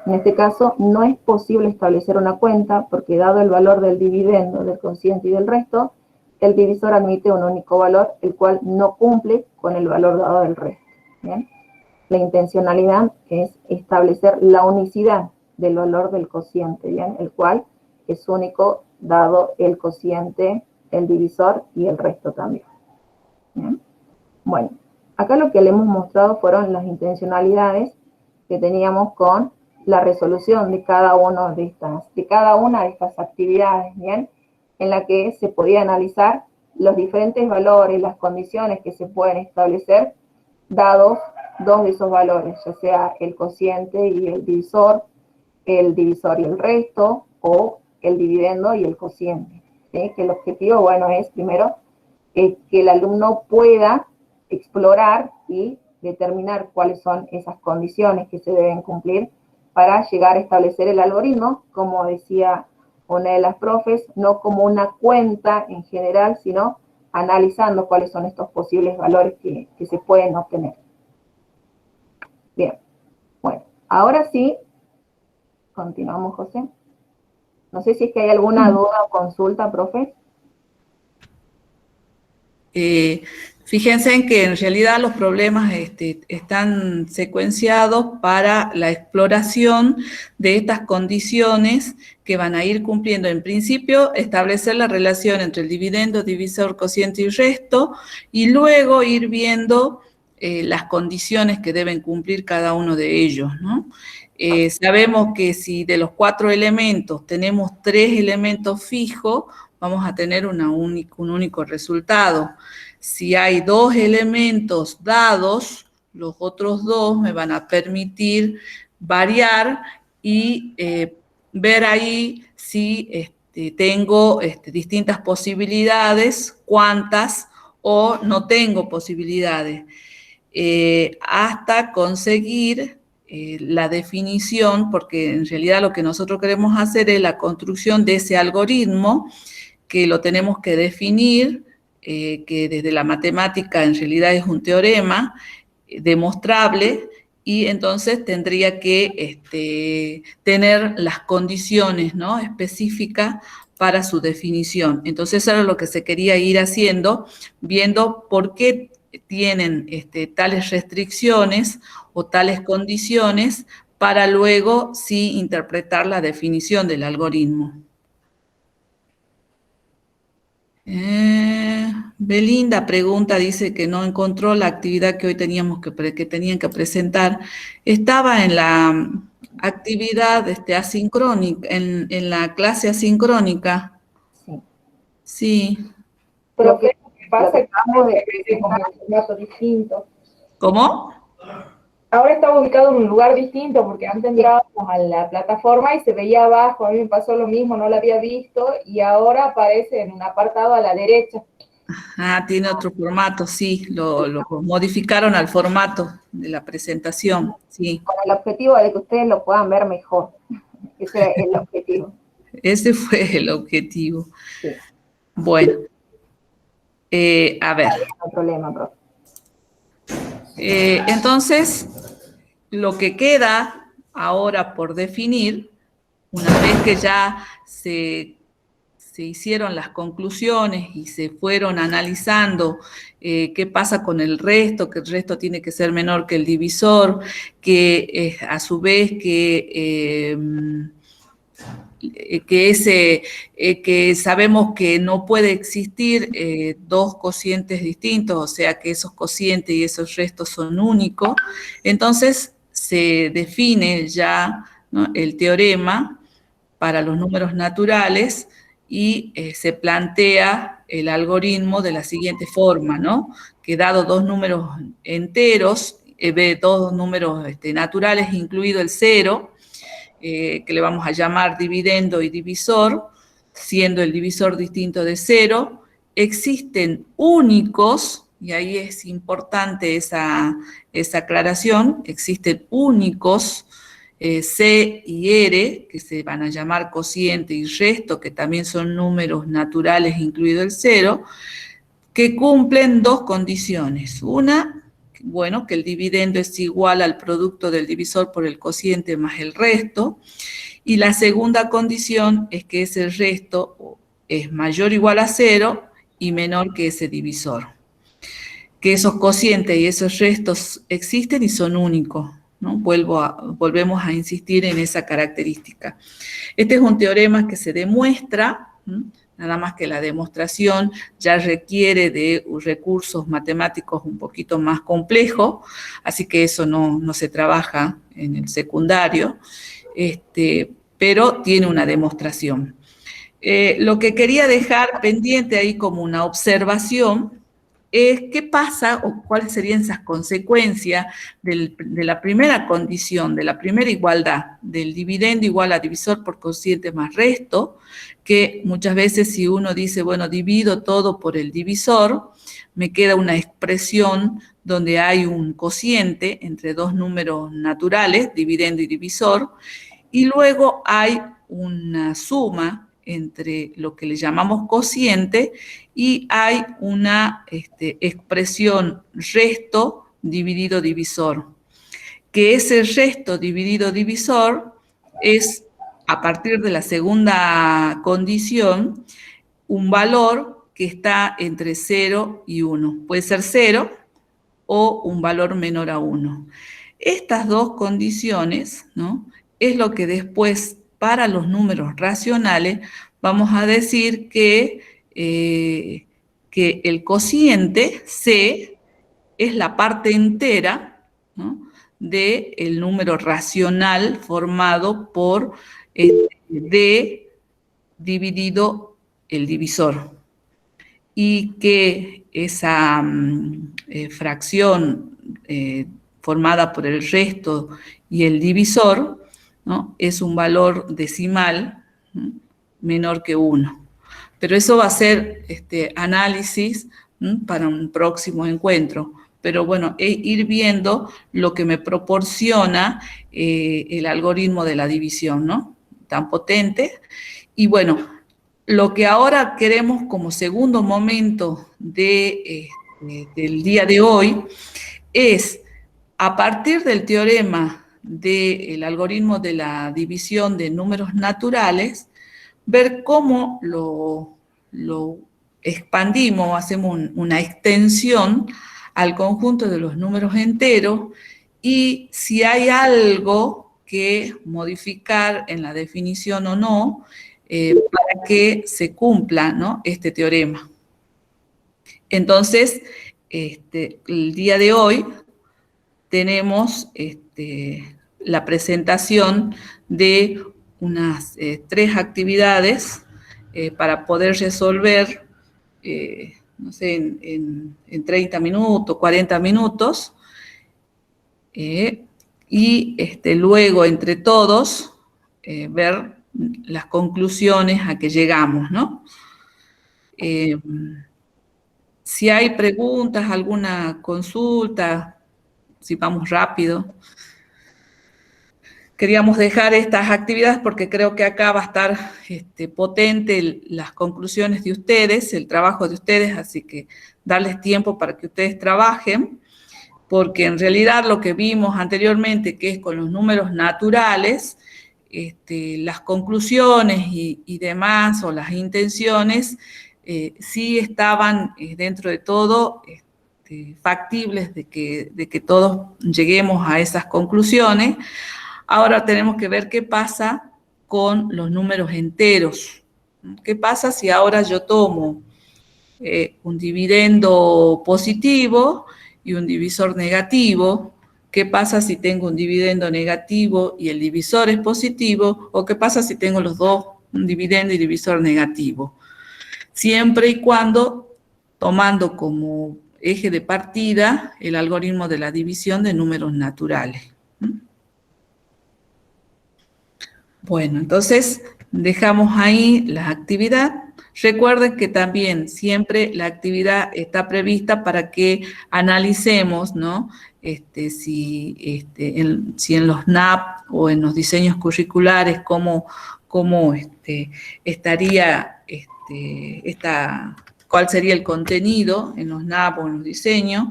B: En este caso no es posible establecer una cuenta porque dado el valor del dividendo, del cociente y del resto, el divisor admite un único valor, el cual no cumple con el valor dado del resto. ¿Bien? La intencionalidad es establecer la unicidad del valor del cociente, ¿bien? El cual es único dado el cociente, el divisor y el resto también. ¿Bien? Bueno, acá lo que le hemos mostrado fueron las intencionalidades que teníamos con la resolución de cada una de estas actividades, ¿bien? En la que se podía analizar los diferentes valores, las condiciones que se pueden establecer dados dos de esos valores, ya sea el cociente y el divisor y el resto, o el dividendo y el cociente. ¿Sí? Que el objetivo, bueno, es primero que el alumno pueda explorar y determinar cuáles son esas condiciones que se deben cumplir para llegar a establecer el algoritmo, como decía una de las profes, no como una cuenta en general, sino analizando cuáles son estos posibles valores que se pueden obtener. Bien, bueno, ahora sí, continuamos, José. No sé si es que hay alguna duda o consulta, profe.
A: Fíjense en que en realidad los problemas están secuenciados para la exploración de estas condiciones que van a ir cumpliendo. En principio, establecer la relación entre el dividendo, divisor, cociente y resto, y luego ir viendo las condiciones que deben cumplir cada uno de ellos, ¿no? Sabemos que si de los 4 elementos tenemos 3 elementos fijos, vamos a tener un único resultado. Si hay 2 elementos dados, los otros 2 me van a permitir variar y ver ahí si tengo distintas posibilidades, cuántas, o no tengo posibilidades, hasta conseguir la definición, porque en realidad lo que nosotros queremos hacer es la construcción de ese algoritmo que lo tenemos que definir, que desde la matemática en realidad es un teorema demostrable, y entonces tendría que tener las condiciones, ¿no?, específicas para su definición. Entonces eso era lo que se quería ir haciendo, viendo por qué tienen tales restricciones o tales condiciones para luego sí interpretar la definición del algoritmo. Belinda pregunta, dice que no encontró la actividad que hoy tenían que presentar. Estaba en la actividad asincrónica, en la clase asincrónica.
B: Sí.
A: Sí.
B: Lo que
D: pasa es
B: acabamos de
D: que como un formato distinto.
A: ¿Cómo?
D: Ahora estamos ubicados en un lugar distinto porque antes entrábamos a la plataforma y se veía abajo. A mí me pasó lo mismo, no lo había visto, y ahora aparece en un apartado a la derecha.
A: Ah, tiene otro formato, sí, lo modificaron al formato de la presentación, sí.
B: Con el objetivo de que ustedes lo puedan ver mejor. Ese es el objetivo.
A: Ese fue el objetivo.
B: Sí.
A: Bueno, a ver.
B: No hay problema, profe.
A: Entonces, lo que queda ahora por definir, una vez que ya se hicieron las conclusiones y se fueron analizando qué pasa con el resto, que el resto tiene que ser menor que el divisor, que a su vez que sabemos que no puede existir dos cocientes distintos, o sea que esos cocientes y esos restos son únicos, entonces se define ya, ¿no?, el teorema para los números naturales y se plantea el algoritmo de la siguiente forma, ¿no?, que dado dos números enteros, dos números naturales, incluido el 0, que le vamos a llamar dividendo y divisor, siendo el divisor distinto de 0, existen únicos, y ahí es importante esa aclaración, existen únicos C y R, que se van a llamar cociente y resto, que también son números naturales incluido el 0, que cumplen dos condiciones. Una, bueno, que el dividendo es igual al producto del divisor por el cociente más el resto. Y la segunda condición es que ese resto es mayor o igual a 0 y menor que ese divisor. Que esos cocientes y esos restos existen y son únicos, ¿no? Volvemos a insistir en esa característica. Este es un teorema que se demuestra, nada más que la demostración ya requiere de recursos matemáticos un poquito más complejos, así que eso no se trabaja en el secundario, pero tiene una demostración. Lo que quería dejar pendiente ahí como una observación es qué pasa o cuáles serían esas consecuencias de la primera condición, de la primera igualdad, del dividendo igual a divisor por cociente más resto, que muchas veces si uno dice, bueno, divido todo por el divisor, me queda una expresión donde hay un cociente entre dos números naturales, dividendo y divisor, y luego hay una suma entre lo que le llamamos cociente y hay una expresión resto dividido divisor, que ese resto dividido divisor es, a partir de la segunda condición, un valor que está entre 0 y 1. Puede ser 0 o un valor menor a 1. Estas dos condiciones, ¿no?, es lo que después, para los números racionales, vamos a decir que el cociente C es la parte entera, ¿no?, del número racional formado por D dividido el divisor. Y que esa fracción formada por el resto y el divisor, ¿no?, es un valor decimal, ¿no?, menor que 1. Pero eso va a ser análisis, ¿no?, para un próximo encuentro. Pero bueno, ir viendo lo que me proporciona el algoritmo de la división, ¿no?, tan potente. Y bueno, lo que ahora queremos como segundo momento del día de hoy es, a partir del teorema del algoritmo de la división de números naturales, ver cómo lo expandimos, hacemos una extensión al conjunto de los números enteros y si hay algo que modificar en la definición o no, para que se cumpla, ¿no?, este teorema. Entonces, el día de hoy tenemos la presentación de unas 3 actividades para poder resolver, no sé, en 30 minutos, 40 minutos, y luego entre todos ver las conclusiones a que llegamos, ¿no? Si hay preguntas, alguna consulta, si vamos rápido. Queríamos dejar estas actividades porque creo que acá va a estar potente las conclusiones de ustedes, el trabajo de ustedes, así que darles tiempo para que ustedes trabajen, porque en realidad lo que vimos anteriormente, que es con los números naturales, las conclusiones y demás, o las intenciones, sí estaban dentro de todo factibles de que todos lleguemos a esas conclusiones. Ahora tenemos que ver qué pasa con los números enteros. ¿Qué pasa si ahora yo tomo un dividendo positivo y un divisor negativo? ¿Qué pasa si tengo un dividendo negativo y el divisor es positivo? ¿O qué pasa si tengo los dos, un dividendo y divisor negativo? Siempre y cuando tomando como eje de partida el algoritmo de la división de números naturales. Bueno, entonces dejamos ahí la actividad. Recuerden que también siempre la actividad está prevista para que analicemos, ¿no?, si en los NAP o en los diseños curriculares, cómo estaría cuál sería el contenido en los NAP o en los diseños,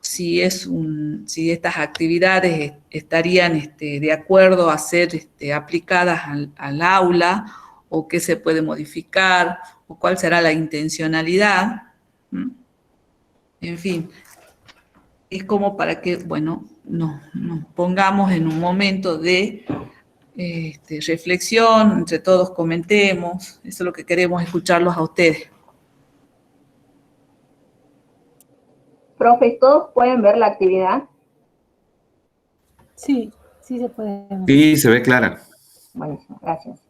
A: si estas actividades estarían de acuerdo a ser aplicadas al aula, o qué se puede modificar, o cuál será la intencionalidad. ¿Mm? En fin, es como para que, bueno, nos pongamos en un momento de reflexión, entre todos comentemos. Eso es lo que queremos, escucharlos a ustedes.
B: Profe, ¿todos pueden ver la actividad?
E: Sí, sí se puede ver.
F: Sí, se ve clara.
B: Buenísimo, gracias.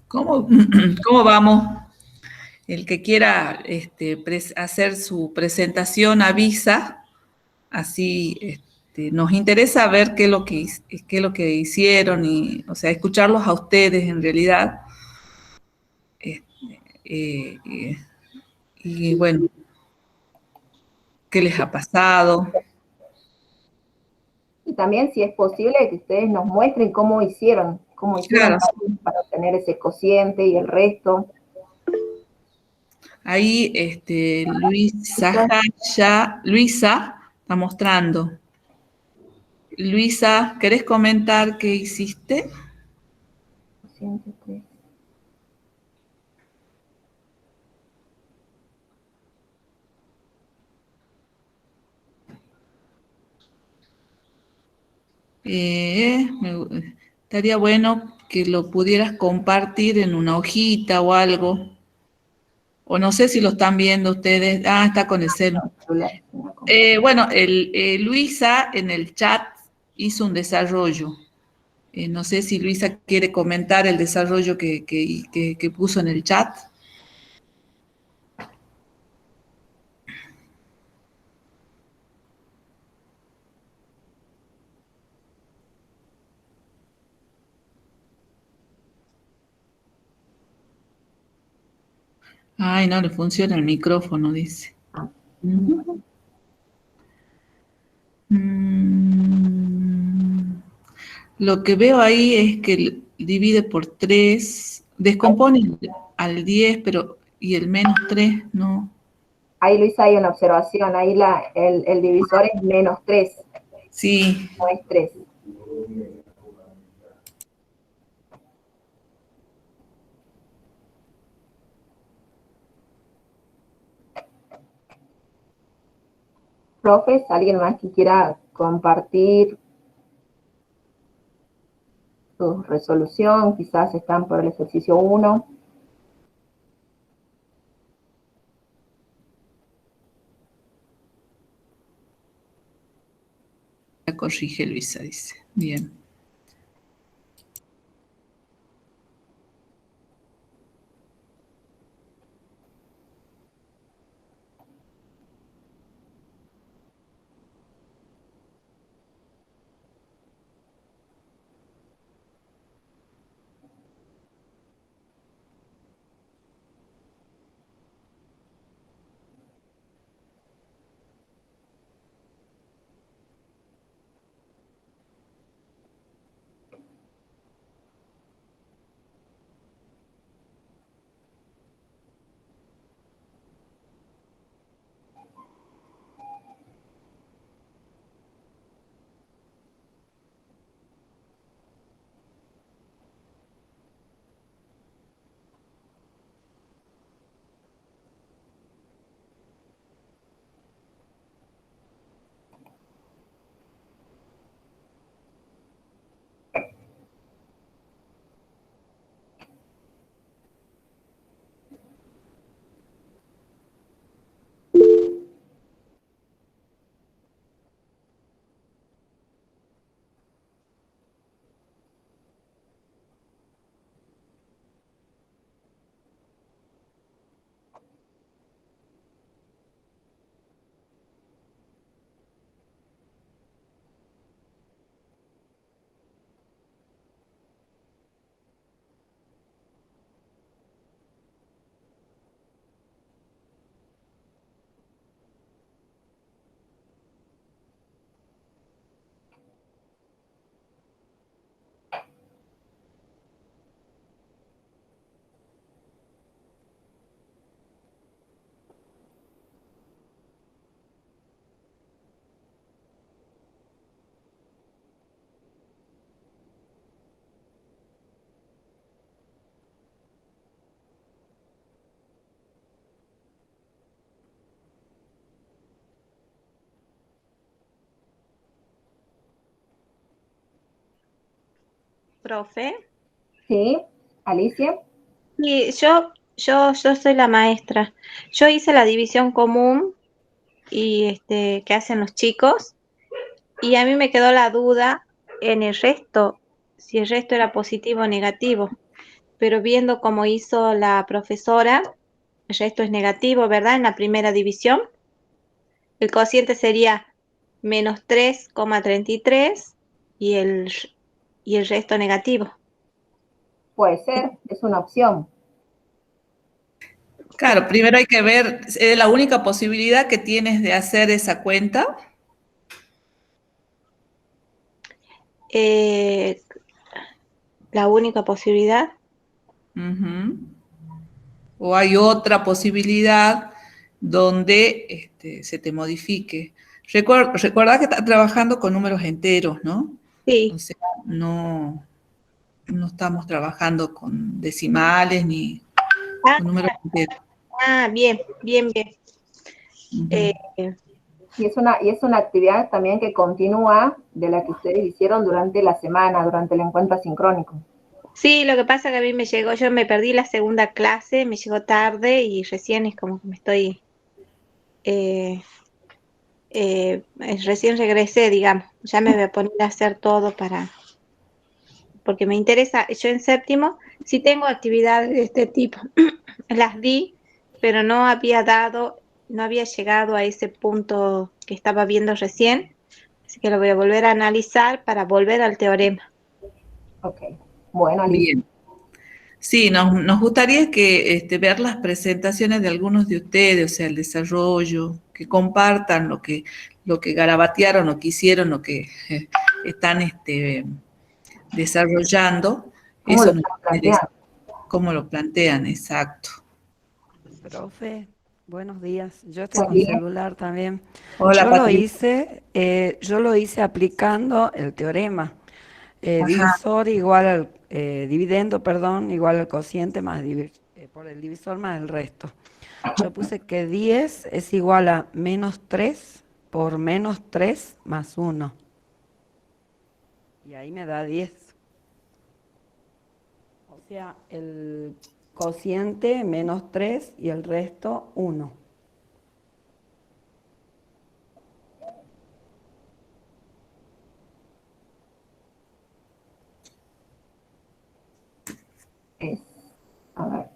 A: ¿Cómo, cómo vamos? El que quiera hacer su presentación avisa, así nos interesa ver qué es lo que, qué es lo que hicieron y, o sea, escucharlos a ustedes en realidad. Eh, eh, eh, y bueno, qué les ha pasado.
B: Y también, si es posible, que ustedes nos muestren cómo hicieron
A: Claro,
B: para obtener ese cociente y el resto.
A: ahí Luisa está mostrando. Luisa, ¿querés comentar qué hiciste?
B: Cociente, pues.
A: Estaría bueno que lo pudieras compartir en una hojita o algo. O no sé si lo están viendo ustedes. Ah, está con el celu.
B: Celular.
A: Bueno, Luisa en el chat hizo un desarrollo. No sé si Luisa quiere comentar el desarrollo que puso en el chat. Ay, no le funciona el micrófono, dice. Mm, lo que veo ahí es que divide por 3, descompone al 10, pero y el -3, no.
B: Ahí, Luisa, hay una observación. Ahí el divisor es -3,
A: Sí,
B: no es 3. Profes, ¿alguien más que quiera compartir su resolución? Quizás están por el ejercicio 1.
A: la corrige Luisa, dice. Bien.
E: Profe.
B: ¿Sí? Alicia.
E: Y yo soy la maestra. Yo hice la división común y que hacen los chicos, y a mí me quedó la duda en el resto, si el resto era positivo o negativo. pero viendo cómo hizo la profesora, el resto es negativo, ¿verdad? En la primera división, el cociente sería menos 3,33 y y el resto negativo.
B: Puede ser, es una opción.
A: Claro, primero hay que ver, ¿es la única posibilidad que tienes de hacer esa cuenta?
E: Eh, la única posibilidad.
A: Ujú. ¿O hay otra posibilidad donde se te modifique? Recuerda que estás trabajando con números enteros, ¿no? O
E: Sí.
A: sea, no estamos trabajando con decimales ni
E: Ah,
A: con números enteros.
E: bien, bien, bien.
A: Ujú.
E: Eh,
B: Y es una actividad también que continúa de la que ustedes hicieron durante la semana, durante el encuentro asincrónico.
E: sí, lo que pasa que a mí me llegó, yo me perdí la segunda clase, me llegó tarde y recién es como que me estoy, eh, recién regresé, digamos. Ya me voy a poner a hacer todo porque me interesa. Yo en séptimo sí tengo actividades de este tipo. Las di, pero no había llegado a ese punto que estaba viendo recién, así que lo voy a volver a analizar para volver al teorema.
B: Ok, bueno, Alicia.
A: Bien. Sí, nos gustaría que ver las presentaciones de algunos de ustedes, o sea, el desarrollo, que compartan lo que garabatearon, lo que hicieron, lo que están desarrollando.
B: ¿Cómo lo
A: Eso nos
B: están
A: interesa,
B: planteando?
A: cómo lo plantean, exacto.
F: Profe, buenos días. Yo estoy
B: Buen
F: con
B: día.
F: celular también.
A: Hola, Patricia.
F: Yo lo hice aplicando el teorema.
A: Ajá,
F: Dividendo, perdón, igual al cociente más por el divisor más el resto. Yo puse que 10 es igual a menos 3 por menos 3 más 1. Y ahí me da 10. O sea, el cociente menos 3 y el resto 1.
B: Es, a ver.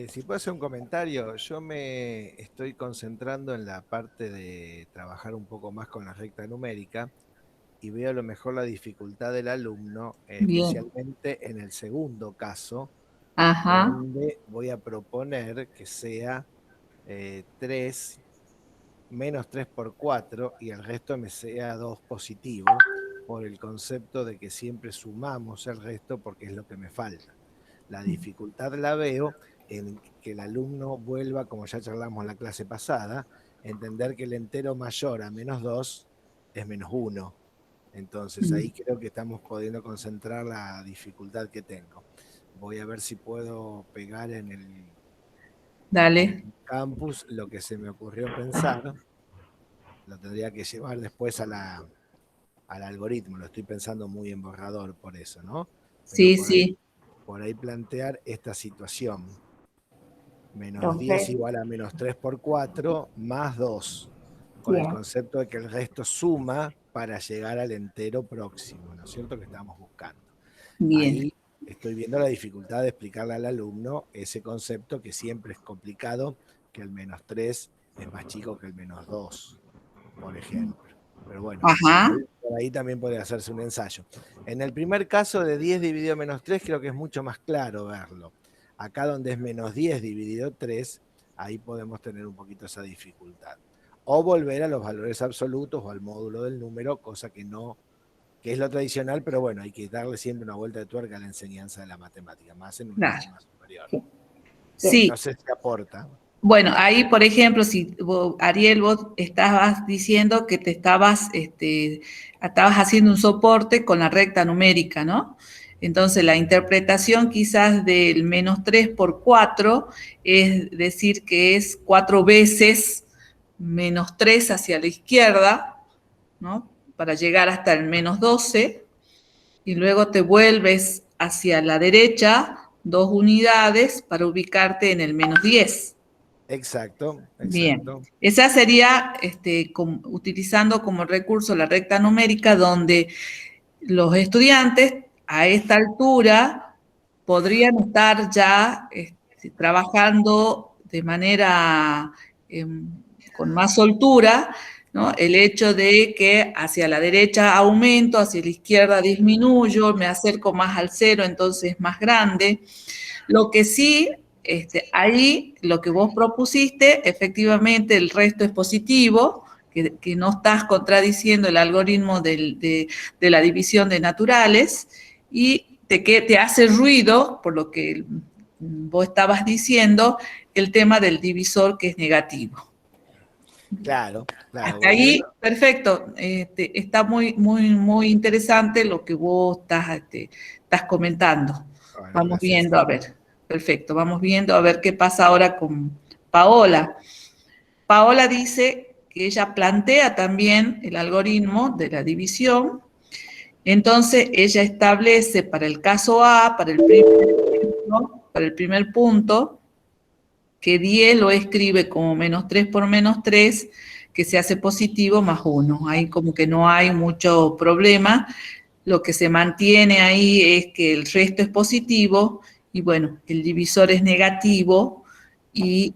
C: Si puedo hacer un comentario, yo me estoy concentrando en la parte de trabajar un poco más con la recta numérica y veo a lo mejor la dificultad del alumno,
A: bien.
C: especialmente en el segundo caso,
A: Ajá.
C: donde voy a proponer que sea 3 menos 3 por 4 y el resto me sea 2 positivo, por el concepto de que siempre sumamos el resto porque es lo que me falta. La dificultad la veo en que el alumno vuelva, como ya charlamos en la clase pasada, entender que el entero mayor a menos 2 es menos 1. Entonces ahí creo que estamos pudiendo concentrar la dificultad que tengo. Voy a ver si puedo pegar en
A: Dale.
C: el campus lo que se me ocurrió pensar. Lo tendría que llevar después al algoritmo. Lo estoy pensando muy en borrador por eso, ¿no? Pero
A: Sí, sí.
C: por ahí plantear esta situación. Menos 10
B: Entonces,
C: igual a menos 3 por 4 más 2, con el
B: bien.
C: concepto de que el resto suma para llegar al entero próximo, ¿no es cierto? Que estamos buscando.
A: Bien.
C: Ahí estoy viendo la dificultad de explicarle al alumno ese concepto que siempre es complicado, que el menos 3 es más chico que el menos 2, por ejemplo. Pero bueno,
A: Ajá.
C: por ahí también puede hacerse un ensayo. En el primer caso de 10 dividido menos 3 creo que es mucho más claro verlo. Acá donde es menos 10 dividido 3, ahí podemos tener un poquito esa dificultad. O volver a los valores absolutos o al módulo del número, cosa que no, que es lo tradicional, pero bueno, hay que darle siempre una vuelta de tuerca a la enseñanza de la matemática, más en un nivel
A: Claro.
C: más superior.
B: Sí, bien.
A: Sí,
C: No sé si aporta.
A: Bueno, ahí, por ejemplo, si Ariel, vos estabas diciendo que estabas haciendo un soporte con la recta numérica, ¿no? Entonces, la interpretación quizás del -3 por 4 es decir que es 4 veces -3 hacia la izquierda, ¿no? Para llegar hasta el -12, y luego te vuelves hacia la derecha 2 unidades para ubicarte en el -10.
C: Exacto,
A: Bien,
C: exacto.
A: esa sería utilizando como recurso la recta numérica, donde los estudiantes a esta altura podrían estar ya trabajando de manera con más soltura, ¿no? El hecho de que hacia la derecha aumento, hacia la izquierda disminuyo, me acerco más al cero, entonces es más grande. Lo que sí, ahí lo que vos propusiste, efectivamente el resto es positivo, que no estás contradiciendo el algoritmo de la división de naturales, y te hace ruido, por lo que vos estabas diciendo, el tema del divisor que es negativo.
C: Claro, claro.
A: Hasta ahí, perfecto. Está muy, muy, muy interesante lo que vos estás comentando.
C: Bueno,
A: Vamos
C: gracias.
A: viendo, a ver. Perfecto, vamos viendo a ver qué pasa ahora con Paola. Paola dice que ella plantea también el algoritmo de la división. Entonces, ella establece para el caso A, para el primer punto, que 10 lo escribe como -3 por -3, que se hace positivo más 1. Ahí como que no hay mucho problema. Lo que se mantiene ahí es que el resto es positivo y bueno, el divisor es negativo y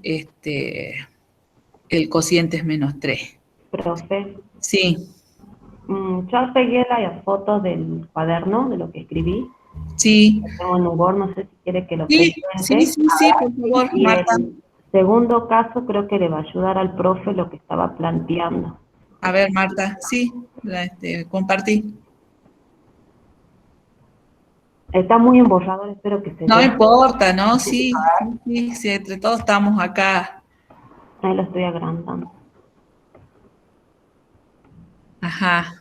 A: el cociente es -3.
G: Profe,
A: Sí,
G: yo pegué la foto del cuaderno, de lo que escribí.
A: sí,
G: Lo tengo en un Word, no sé si quiere que lo
A: sí,
G: presente.
A: sí, por favor,
G: Y
A: Marta.
G: el segundo caso creo que le va a ayudar al profe lo que estaba planteando.
A: A ver, Marta, sí, compartí.
G: Está muy emborrado, espero que se
A: No
G: vea.
A: importa, ¿no? Sí, sí, sí, entre todos estamos acá.
G: Ahí lo estoy agrandando.
A: Ajá,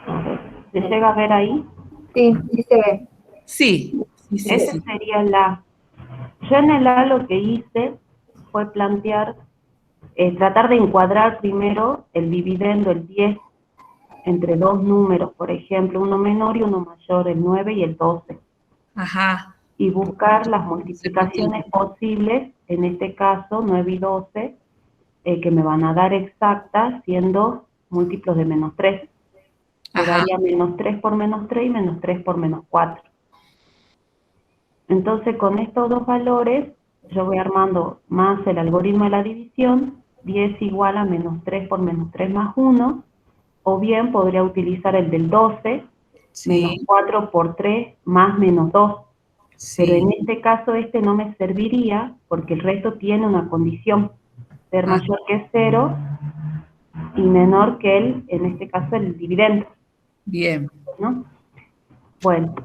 G: A ver, ¿se llega a ver ahí?
B: Sí, sí se ve.
A: sí, sí, sí,
G: Ese
A: sí.
G: sería el A. Yo en el A lo que hice fue plantear, tratar de encuadrar primero el dividendo, el 10, entre dos números, por ejemplo, uno menor y uno mayor, el 9 y el 12,
A: Ajá.
G: y buscar las multiplicaciones posibles, en este caso 9 y 12, que me van a dar exactas siendo múltiplos de -3. Me
A: Ajá,
G: daría -3 por -3 y -3 por -4. Entonces, con estos dos valores, yo voy armando más el algoritmo de la división, 10 igual a -3 por -3 más 1, o bien podría utilizar el del 12,
A: sí,
G: -4 por 3 más -2. Pero en
A: sí.
G: este caso este no me serviría porque el resto tiene una condición, ser
A: Ah,
G: mayor que 0 y menor que en este caso, el dividendo,
A: bien,
G: ¿no? Bueno,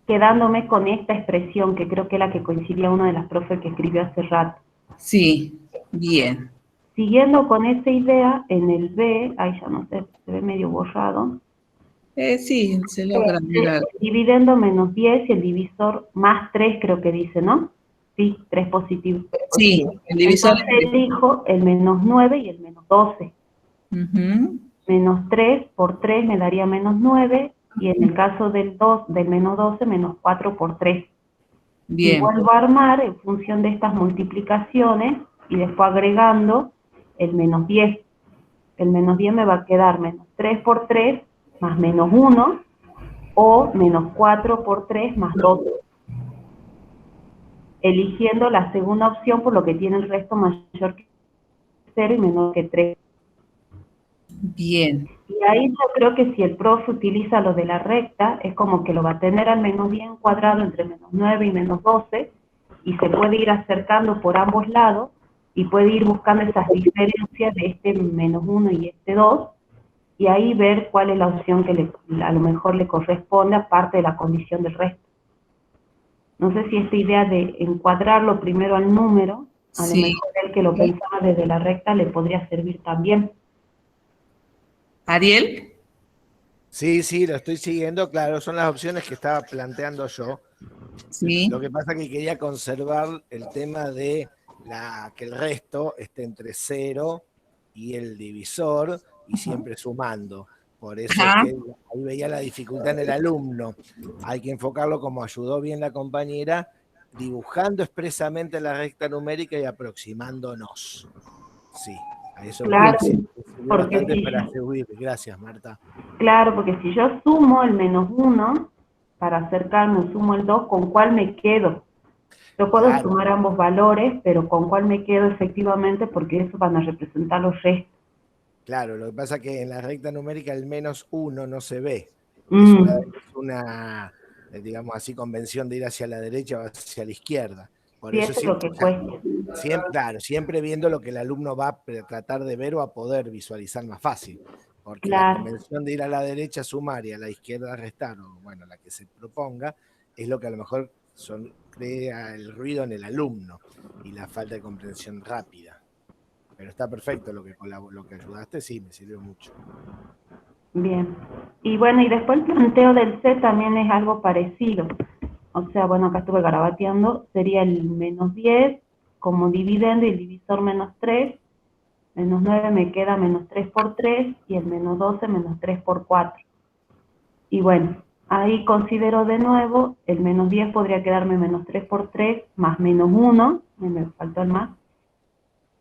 G: quedándome con esta expresión, que creo que es la que coincidía una de las profes que escribió hace rato.
A: sí, bien.
G: Siguiendo con esa idea, en el B, ahí ya no sé, se ve medio borrado,
A: Sí, se logra mirar.
G: el dividendo -10 y el divisor +3 creo que dice, ¿no? Sí, 3 positivo.
A: Sí, el divisor
G: Entonces
A: es
G: elijo el -9 y el -12.
A: Ujú,
G: -3 por 3 me daría -9, y en el caso del -12, -4 por 3. Y
A: bien,
G: vuelvo a armar en función de estas multiplicaciones y después agregando el -10. El -10 me va a quedar -3 por 3 más -1 o -4 por 3 más 2. Eligiendo la segunda opción por lo que tiene el resto mayor que 0 y menor que 3.
A: bien,
G: Y ahí yo creo que si el profe utiliza lo de la recta, es como que lo va a tener al -10 encuadrado entre -9 y -12, y se puede ir acercando por ambos lados, y puede ir buscando esas diferencias de este -1 y este 2, y ahí ver cuál es la opción que a lo mejor le corresponde, aparte de la condición del resto. No sé si esta idea de encuadrarlo primero al número A lo
A: Sí.
G: mejor el que lo pensaba desde la recta le podría servir también.
A: ¿Ariel?
C: Sí, sí, lo estoy siguiendo, claro, son las opciones que estaba planteando yo.
A: Sí.
C: Lo que pasa es que quería conservar el tema de que el resto esté entre 0 y el divisor y siempre sumando. Por eso es
A: Ajá.
C: que ahí veía la dificultad en el alumno. Hay que enfocarlo, como ayudó bien la compañera, dibujando expresamente la recta numérica y aproximándonos. Sí, a eso
G: Claro,
C: me sirvió
G: porque
C: bastante
G: si
C: para seguir. Gracias, Marta.
G: Claro, porque si yo sumo el -1, para acercarme sumo el 2, ¿con cuál me quedo? Yo puedo
C: Claro,
G: sumar ambos valores, pero ¿con cuál me quedo efectivamente? Porque eso van a representar los restos.
C: claro, lo que pasa es que en la recta numérica el -1 no se ve. Es
G: Mm,
C: una, digamos así, convención de ir hacia la derecha o hacia la izquierda. Por
G: sí,
C: eso
G: eso es lo que
C: o sea,
G: cuesta.
C: siempre, claro, siempre viendo lo que el alumno va a tratar de ver o a poder visualizar más fácil. Porque la
G: Claro,
C: convención de ir a la derecha sumar y a la izquierda restar, o bueno, la que se proponga, es lo que a lo mejor crea el ruido en el alumno y la falta de comprensión rápida. Pero está perfecto lo que ayudaste, sí, me sirvió mucho.
G: bien. Y bueno, y después el planteo del C también es algo parecido. O sea, bueno, acá estuve garabateando, sería el -10 como dividendo y el divisor -3. -9 me queda -3 por 3 y el -12 -3 por 4. Y bueno, ahí considero de nuevo, el -10 podría quedarme -3 por 3 más -1, me faltó el más.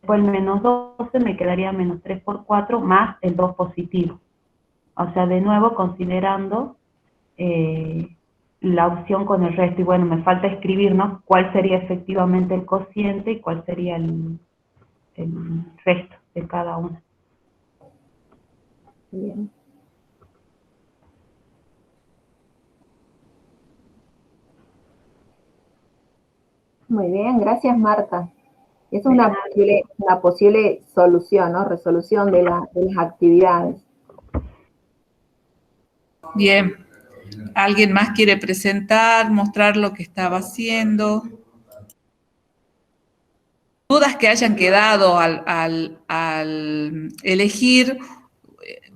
G: Después el -12 me quedaría -3 por 4 más el 2 positivo. O sea, de nuevo considerando la opción con el resto. Y bueno, me falta escribir, ¿no? Cuál sería efectivamente el cociente y cuál sería el resto de cada una.
B: Bien. Muy bien, gracias Marta. Es una posible solución, ¿no? Resolución de las actividades.
A: Bien. ¿Alguien más quiere presentar, mostrar lo que estaba haciendo? Dudas que hayan quedado al elegir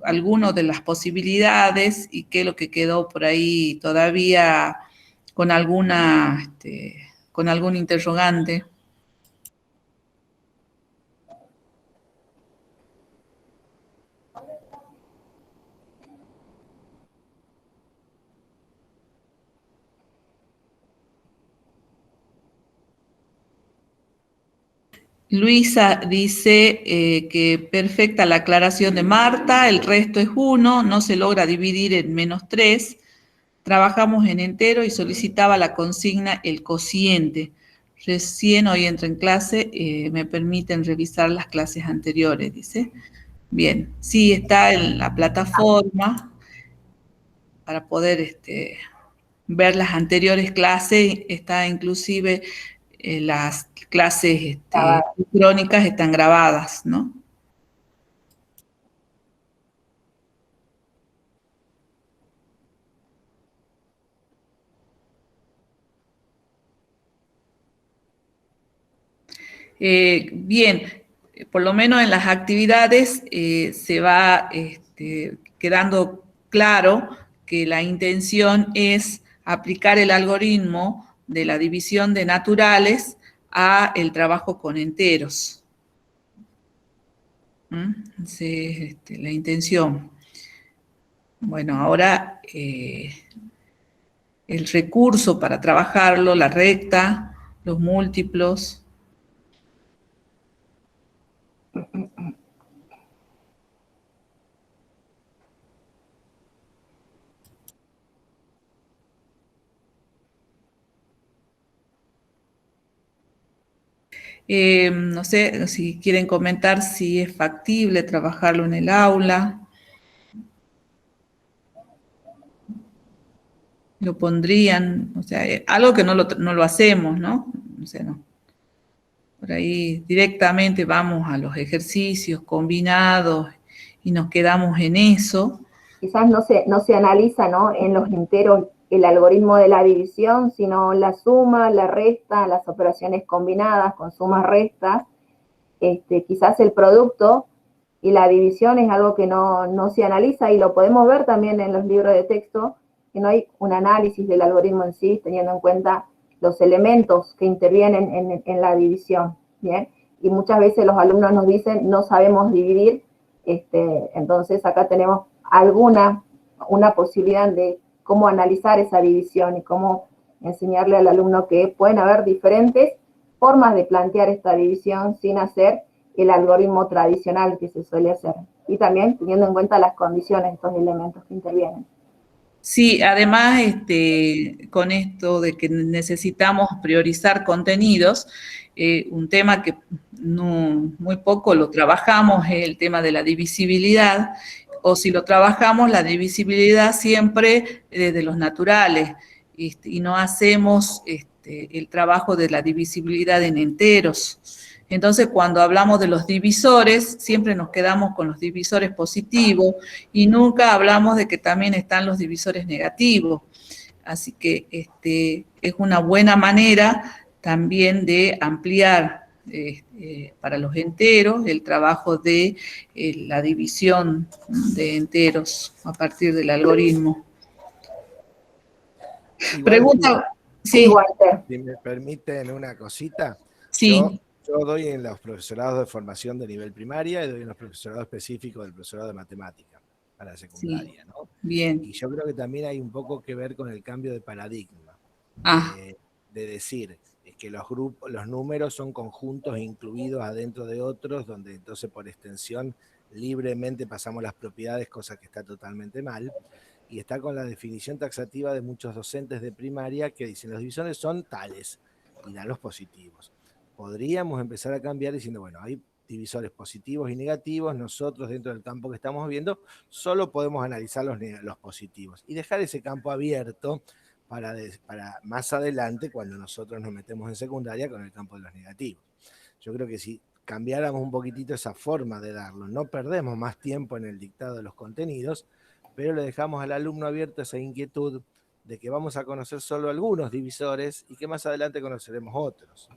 A: alguna de las posibilidades y qué es lo que quedó por ahí todavía con con algún interrogante. Luisa dice que perfecta la aclaración de Marta, el resto es 1, no se logra dividir en -3, trabajamos en entero y solicitaba la consigna el cociente. Recién hoy entro en clase, me permiten revisar las clases anteriores, dice. Bien, sí, está en la plataforma para poder ver las anteriores clases, está inclusive las clases crónicas están grabadas, ¿no? Bien, por lo menos en las actividades se va quedando claro que la intención es aplicar el algoritmo de la división de naturales a el trabajo con enteros. Sí, la intención. Bueno, ahora el recurso para trabajarlo, la recta, los múltiplos. No sé si quieren comentar si es factible trabajarlo en el aula. Lo pondrían, o sea, algo que no lo hacemos, ¿no? O sea, no. Por ahí directamente vamos a los ejercicios combinados y nos quedamos en eso.
B: Quizás no se analiza, ¿no? En los enteros el algoritmo de la división, sino la suma, la resta, las operaciones combinadas con sumas, restas. Quizás el producto y la división es algo que no se analiza, y lo podemos ver también en los libros de texto, que no hay un análisis del algoritmo en sí, teniendo en cuenta los elementos que intervienen en la división, ¿bien? Y muchas veces los alumnos nos dicen, no sabemos dividir, entonces acá tenemos una posibilidad de cómo analizar esa división y cómo enseñarle al alumno que pueden haber diferentes formas de plantear esta división sin hacer el algoritmo tradicional que se suele hacer. Y también teniendo en cuenta las condiciones de estos elementos que intervienen.
A: Sí, además, con esto de que necesitamos priorizar contenidos, un tema que muy poco lo trabajamos es el tema de la divisibilidad, o si lo trabajamos, la divisibilidad siempre de los naturales, y no hacemos el trabajo de la divisibilidad en enteros. Entonces, cuando hablamos de los divisores, siempre nos quedamos con los divisores positivos y nunca hablamos de que también están los divisores negativos. Así que es una buena manera también de ampliar para los enteros el trabajo de la división de enteros a partir del algoritmo.
C: Igual,
A: Pregunta, sí.
C: Si me permiten una cosita,
A: Sí.
C: Yo doy en los profesorados de formación de nivel primaria y doy en los profesorados específicos del profesorado de matemática para la secundaria,
A: Sí.
C: ¿no?
A: Bien.
C: Y yo creo que también hay un poco que ver con el cambio de paradigma, de decir que los números son conjuntos incluidos adentro de otros, donde entonces por extensión libremente pasamos las propiedades, cosa que está totalmente mal. Y está con la definición taxativa de muchos docentes de primaria que dicen los divisores son tales y dan los positivos. Podríamos empezar a cambiar diciendo, bueno, hay divisores positivos y negativos, nosotros dentro del campo que estamos viendo solo podemos analizar los positivos y dejar ese campo abierto para más adelante cuando nosotros nos metemos en secundaria con el campo de los negativos. Yo creo que si cambiáramos un poquitito esa forma de darlo, no perdemos más tiempo en el dictado de los contenidos, pero le dejamos al alumno abierto esa inquietud de que vamos a conocer solo algunos divisores y que más adelante conoceremos otros.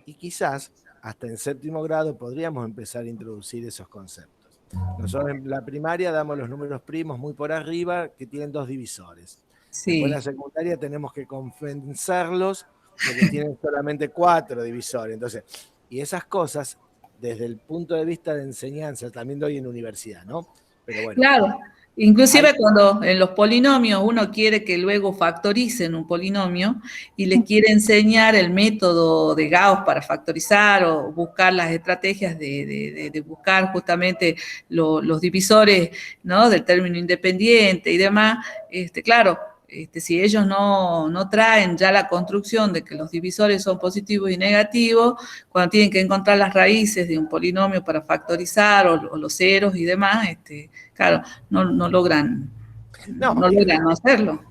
C: Y quizás hasta en séptimo grado podríamos empezar a introducir esos conceptos. Nosotros en la primaria damos los números primos muy por arriba que tienen 2 divisores.
A: Sí.
C: Después en la secundaria tenemos que compensarlos porque tienen solamente 4 divisores. Entonces, y esas cosas, desde el punto de vista de enseñanza, también doy en universidad, ¿no? Pero bueno.
A: Claro. Inclusive cuando en los polinomios uno quiere que luego factoricen un polinomio y les quiere enseñar el método de Gauss para factorizar o buscar las estrategias de buscar justamente los divisores, ¿no?, del término independiente y demás, claro, si ellos no traen ya la construcción de que los divisores son positivos y negativos, cuando tienen que encontrar las raíces de un polinomio para factorizar o los ceros y demás, claro, no logran no hacerlo.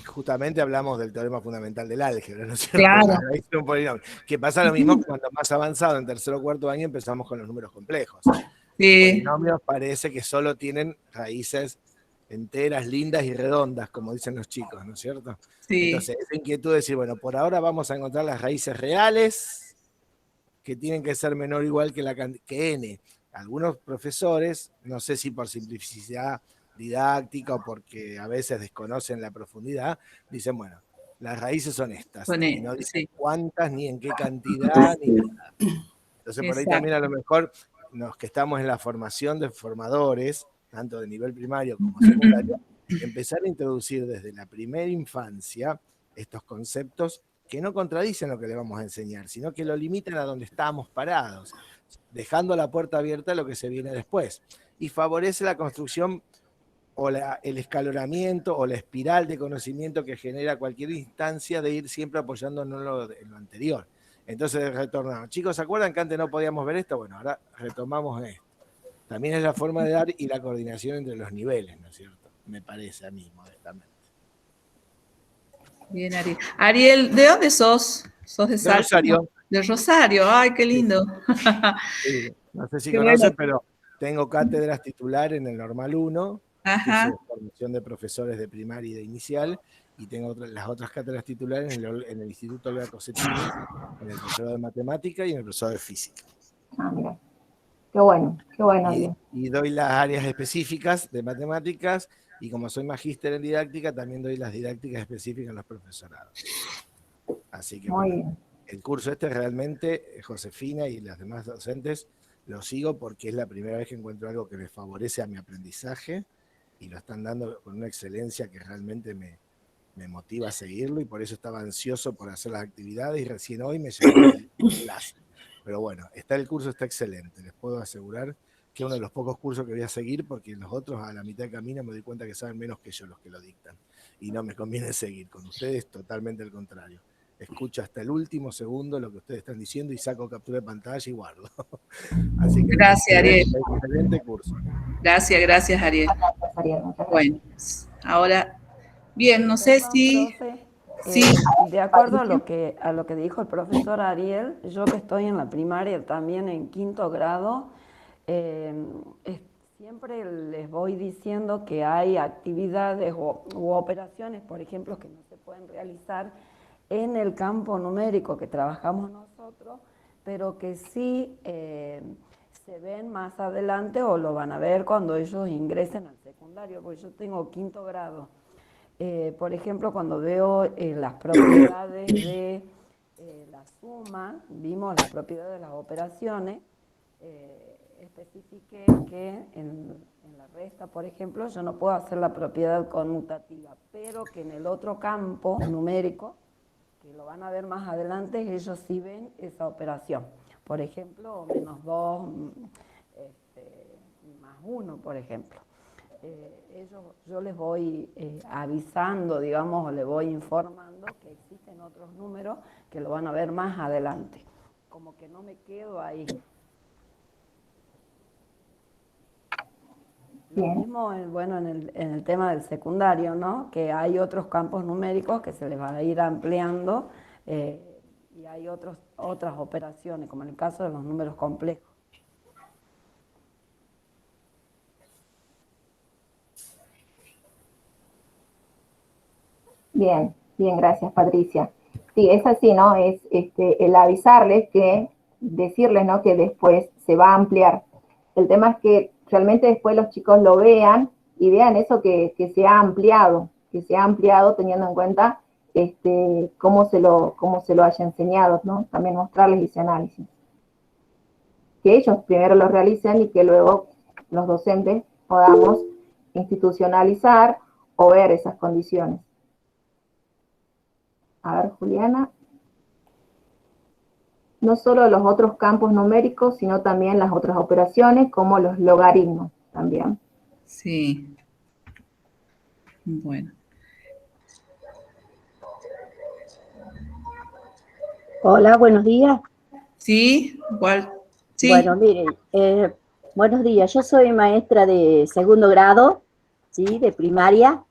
C: Justamente hablamos del teorema fundamental del álgebra, ¿no es cierto?
A: Claro.
C: La raíz de un polinomio. Que pasa lo mismo cuando más avanzado, en tercero o cuarto año, empezamos con los números complejos. Sí. Los polinomios parece que solo tienen raíces enteras, lindas y redondas, como dicen los chicos, ¿no es cierto? Sí. Entonces, esa inquietud de decir, bueno, por ahora vamos a encontrar las raíces reales que tienen que ser menor o igual que n. Algunos profesores, no sé si por simplicidad didáctica o porque a veces desconocen la profundidad, dicen, bueno, las raíces son estas, y no dicen cuántas, ni en qué cantidad, ni nada. Entonces, por ahí también a lo mejor los que estamos en la formación de formadores, tanto de nivel primario como secundario, empezar a introducir desde la primera infancia estos conceptos que no contradicen lo que le vamos a enseñar, sino que lo limitan a donde estamos parados, dejando la puerta abierta a lo que se viene después. Y favorece la construcción o el escalonamiento o la espiral de conocimiento que genera cualquier instancia de ir siempre apoyándonos en lo anterior. Entonces retornamos. Chicos, ¿se acuerdan que antes no podíamos ver esto? Bueno, ahora retomamos esto. También es la forma de dar y la coordinación entre los niveles, ¿no es cierto? Me parece a mí, modestamente.
A: Bien, Ariel. Ariel, ¿de dónde sos? ¿Sos de Salta?
C: Rosario.
A: De Rosario, ay, qué lindo.
C: Sí, no sé si conocen, pero tengo cátedras titular en el Normal 1, que es formación de profesores de primaria y de inicial, y tengo las otras cátedras titulares en el Instituto Olga Cossettini, en el profesor de matemática y en el profesor de física.
B: Ah, mira. Qué bueno, bien.
C: Y doy las áreas específicas de matemáticas, y como soy magíster en didáctica, también doy las didácticas específicas en los profesorados. Así que
B: Muy
C: bueno,
B: bien.
C: el curso este realmente, Josefina y las demás docentes, lo sigo porque es la primera vez que encuentro algo que me favorece a mi aprendizaje, y lo están dando con una excelencia que realmente me motiva a seguirlo, y por eso estaba ansioso por hacer las actividades, y recién hoy me llegó el enlace. Pero bueno, el curso está excelente, les puedo asegurar que es uno de los pocos cursos que voy a seguir, porque los otros a la mitad de camino me doy cuenta que saben menos que yo los que lo dictan, y no me conviene seguir. Con ustedes totalmente al contrario. Escucho hasta el último segundo lo que ustedes están diciendo y saco captura de pantalla y guardo. Así que
A: Gracias, Ariel.
C: excelente curso.
A: Gracias, Ariel.
B: Gracias, Ariel, muchas gracias.
A: Bueno, ahora, bien, no sé
F: Perdón,
A: si...
F: profe,
A: Sí,
F: de acuerdo a lo que dijo el profesor Ariel, yo que estoy en la primaria también en 5º grado, siempre les voy diciendo que hay actividades u operaciones, por ejemplo, que no se pueden realizar en el campo numérico que trabajamos nosotros, pero que sí se ven más adelante o lo van a ver cuando ellos ingresen al secundario, porque yo tengo 5º grado. Por ejemplo, cuando veo las propiedades de la suma, vimos las propiedades de las operaciones, especifiqué que en la resta, por ejemplo, yo no puedo hacer la propiedad conmutativa, pero que en el otro campo numérico, que lo van a ver más adelante, ellos sí ven esa operación. Por ejemplo, -2, +1, por ejemplo. Yo les voy avisando, digamos, o les voy informando que existen otros números que lo van a ver más adelante. Como que no me quedo ahí. Lo mismo, bueno, en el tema del secundario, ¿no? Que hay otros campos numéricos que se les va a ir ampliando y hay otras operaciones, como en el caso de los números complejos.
B: Bien, gracias, Patricia. Sí, es así, ¿no? Es el avisarles decirles, ¿no? Que después se va a ampliar. El tema es que realmente después los chicos lo vean y vean eso que se ha ampliado, teniendo en cuenta cómo se lo haya enseñado, ¿no? También mostrarles ese análisis. Que ellos primero lo realicen y que luego los docentes podamos institucionalizar o ver esas condiciones. A ver, Juliana. No solo los otros campos numéricos, sino también las otras operaciones, como los logaritmos también.
A: Sí. Bueno.
H: Hola, buenos días.
A: Sí, igual. Sí.
H: Bueno, miren, buenos días. Yo soy maestra de 2º grado, ¿sí? De primaria.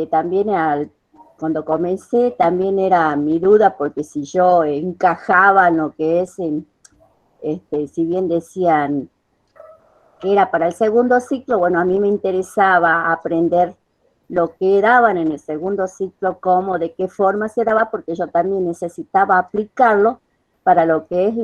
H: También cuando comencé también era mi duda, porque si yo encajaba en lo que es, si bien decían que era para el 2º ciclo, bueno, a mí me interesaba aprender lo que daban en el 2º ciclo, cómo, de qué forma se daba, porque yo también necesitaba aplicarlo para lo que es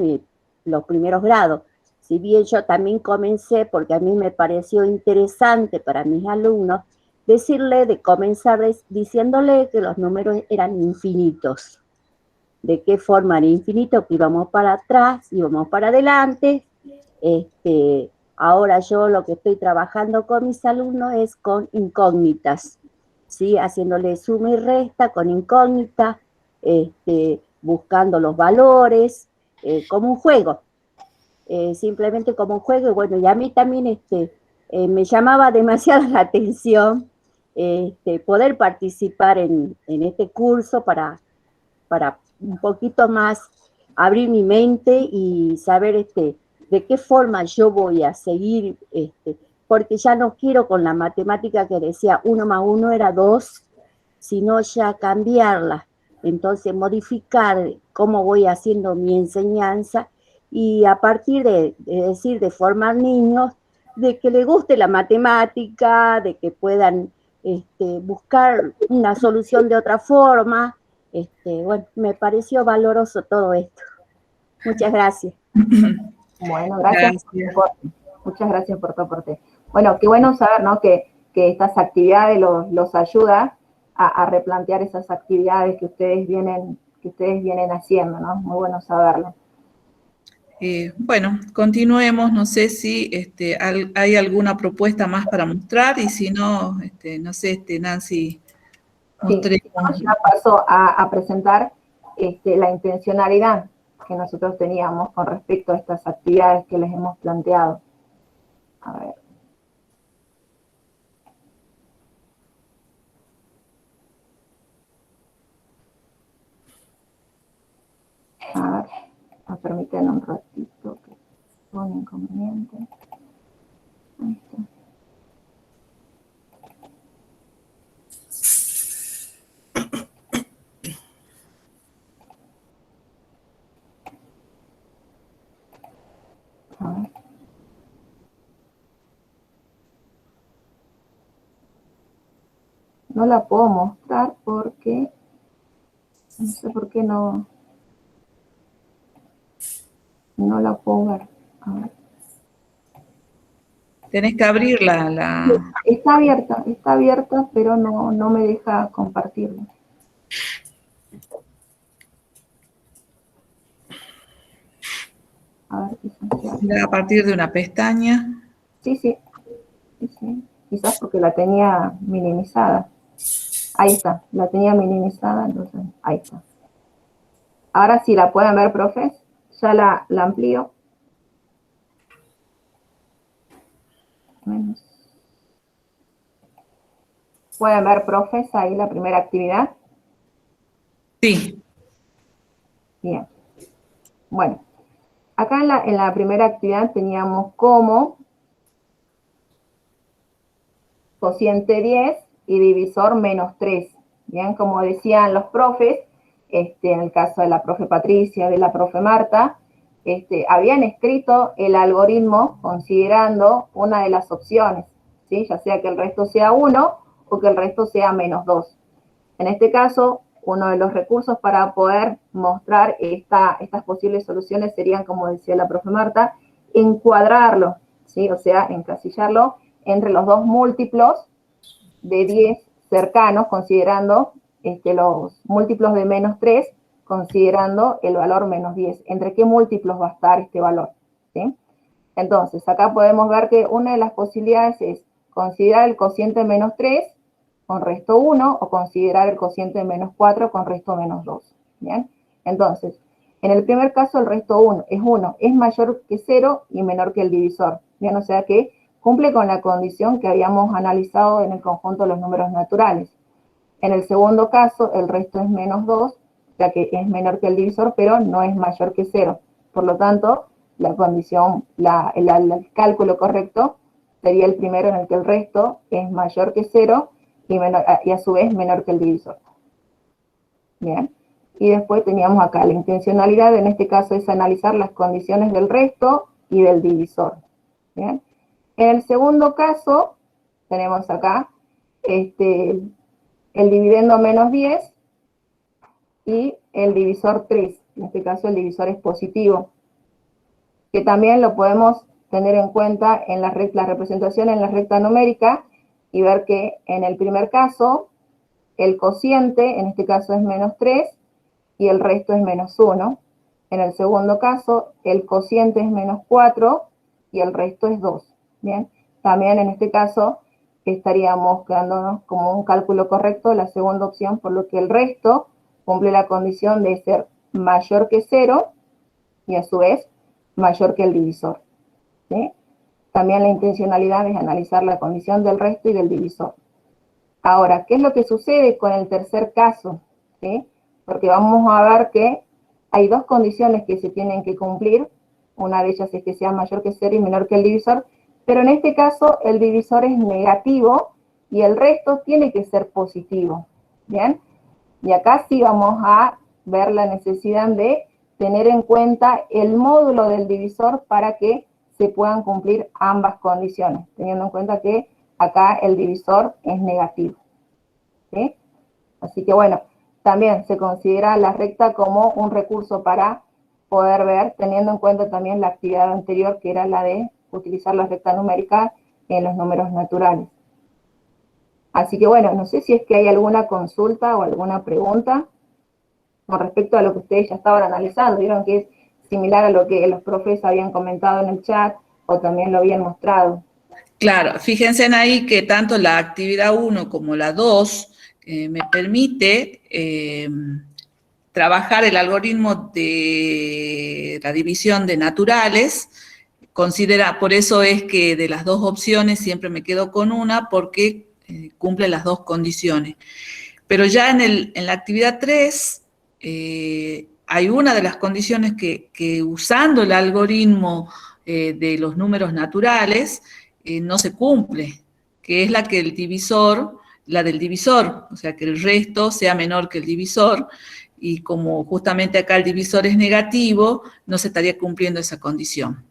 H: los primeros grados. Si bien yo también comencé, porque a mí me pareció interesante para mis alumnos, de comenzar diciéndole que los números eran infinitos. ¿De qué forma era infinito? Que íbamos para atrás, íbamos para adelante. Ahora yo lo que estoy trabajando con mis alumnos es con incógnitas, ¿sí? Haciéndole suma y resta con incógnita, buscando los valores, como un juego. Simplemente como un juego, y bueno, y a mí también me llamaba demasiado la atención poder participar en este curso para un poquito más abrir mi mente y saber de qué forma yo voy a seguir, porque ya no quiero con la matemática que decía 1 más 1 era 2, sino ya cambiarla, entonces modificar cómo voy haciendo mi enseñanza y a partir de formar niños, de que les guste la matemática, de que puedan buscar una solución de otra forma. Bueno, me pareció valoroso todo esto. Muchas gracias.
B: Bueno, gracias. Muchas gracias por tu aporte. Bueno, qué bueno saber, ¿no? Que estas actividades los ayuda a replantear esas actividades que ustedes vienen haciendo, ¿no? Muy bueno saberlo.
A: Bueno, continuemos. No sé si hay alguna propuesta más para mostrar y si no, no sé, Nancy, mostremos.
B: Sí, ya paso a presentar la intencionalidad que nosotros teníamos con respecto a estas actividades que les hemos planteado. A ver. A ver, permítanme un ratito que tengo un inconveniente. Ahí está. A ver. No la puedo mostrar porque no sé por qué no la puedo ver. A ver.
A: Tenés que abrirla.
B: Está abierta, pero no me deja compartirla. A ver,
A: a partir de una pestaña.
B: Sí. Quizás porque la tenía minimizada. Ahí está, la tenía minimizada, entonces ahí está. Ahora sí la pueden ver, profes. Ya la amplío. ¿Pueden ver, profes, ahí la primera actividad?
A: Sí.
B: Bien. Bueno, acá en la primera actividad teníamos como cociente 10 y divisor menos 3. Bien, como decían los profes, en el caso de la profe Patricia, de la profe Marta, habían escrito el algoritmo considerando una de las opciones, ¿sí? Ya sea que el resto sea 1 o que el resto sea menos 2. En este caso, uno de los recursos para poder mostrar estas posibles soluciones serían, como decía la profe Marta, encuadrarlo, ¿sí? O sea, encasillarlo entre los dos múltiplos de 10 cercanos, considerando los múltiplos de menos 3, considerando el valor menos 10. ¿Entre qué múltiplos va a estar este valor? ¿Sí? Entonces, acá podemos ver que una de las posibilidades es considerar el cociente menos 3 con resto 1 o considerar el cociente menos 4 con resto menos 2. ¿Bien? Entonces, en el primer caso el resto 1 es mayor que 0 y menor que el divisor. ¿Bien? O sea que cumple con la condición que habíamos analizado en el conjunto de los números naturales. En el segundo caso, el resto es menos 2, ya que es menor que el divisor, pero no es mayor que 0. Por lo tanto, la condición, el cálculo correcto sería el primero en el que el resto es mayor que 0 y a su vez menor que el divisor. Bien. Y después teníamos acá la intencionalidad, en este caso es analizar las condiciones del resto y del divisor. Bien. En el segundo caso, tenemos acá el dividendo menos 10 y el divisor 3. En este caso el divisor es positivo, que también lo podemos tener en cuenta en la representación en la recta numérica y ver que en el primer caso el cociente, en este caso es menos 3 y el resto es menos 1. En el segundo caso el cociente es menos 4 y el resto es 2. Bien, también en este caso estaríamos quedándonos como un cálculo correcto la segunda opción, por lo que el resto cumple la condición de ser mayor que 0 y a su vez mayor que el divisor. ¿Sí? También la intencionalidad es analizar la condición del resto y del divisor. Ahora, ¿qué es lo que sucede con el tercer caso? ¿Sí? Porque vamos a ver que hay dos condiciones que se tienen que cumplir. Una de ellas es que sea mayor que 0 y menor que el divisor, pero en este caso el divisor es negativo y el resto tiene que ser positivo. ¿Bien? Y acá sí vamos a ver la necesidad de tener en cuenta el módulo del divisor para que se puedan cumplir ambas condiciones, teniendo en cuenta que acá el divisor es negativo, ¿sí? Así que bueno, también se considera la recta como un recurso para poder ver, teniendo en cuenta también la actividad anterior, que era la de utilizar la recta numérica en los números naturales. Así que bueno, no sé si es que hay alguna consulta o alguna pregunta con respecto a lo que ustedes ya estaban analizando. Vieron que es similar a lo que los profes habían comentado en el chat o también lo habían mostrado.
A: Claro, fíjense en ahí que tanto la actividad 1 como la 2 me permite trabajar el algoritmo de la división de naturales. Por eso es que de las dos opciones siempre me quedo con una, porque cumple las dos condiciones. Pero ya en la actividad 3 hay una de las condiciones que usando el algoritmo de los números naturales no se cumple, que es la del divisor, o sea, que el resto sea menor que el divisor, y como justamente acá el divisor es negativo, no se estaría cumpliendo esa condición.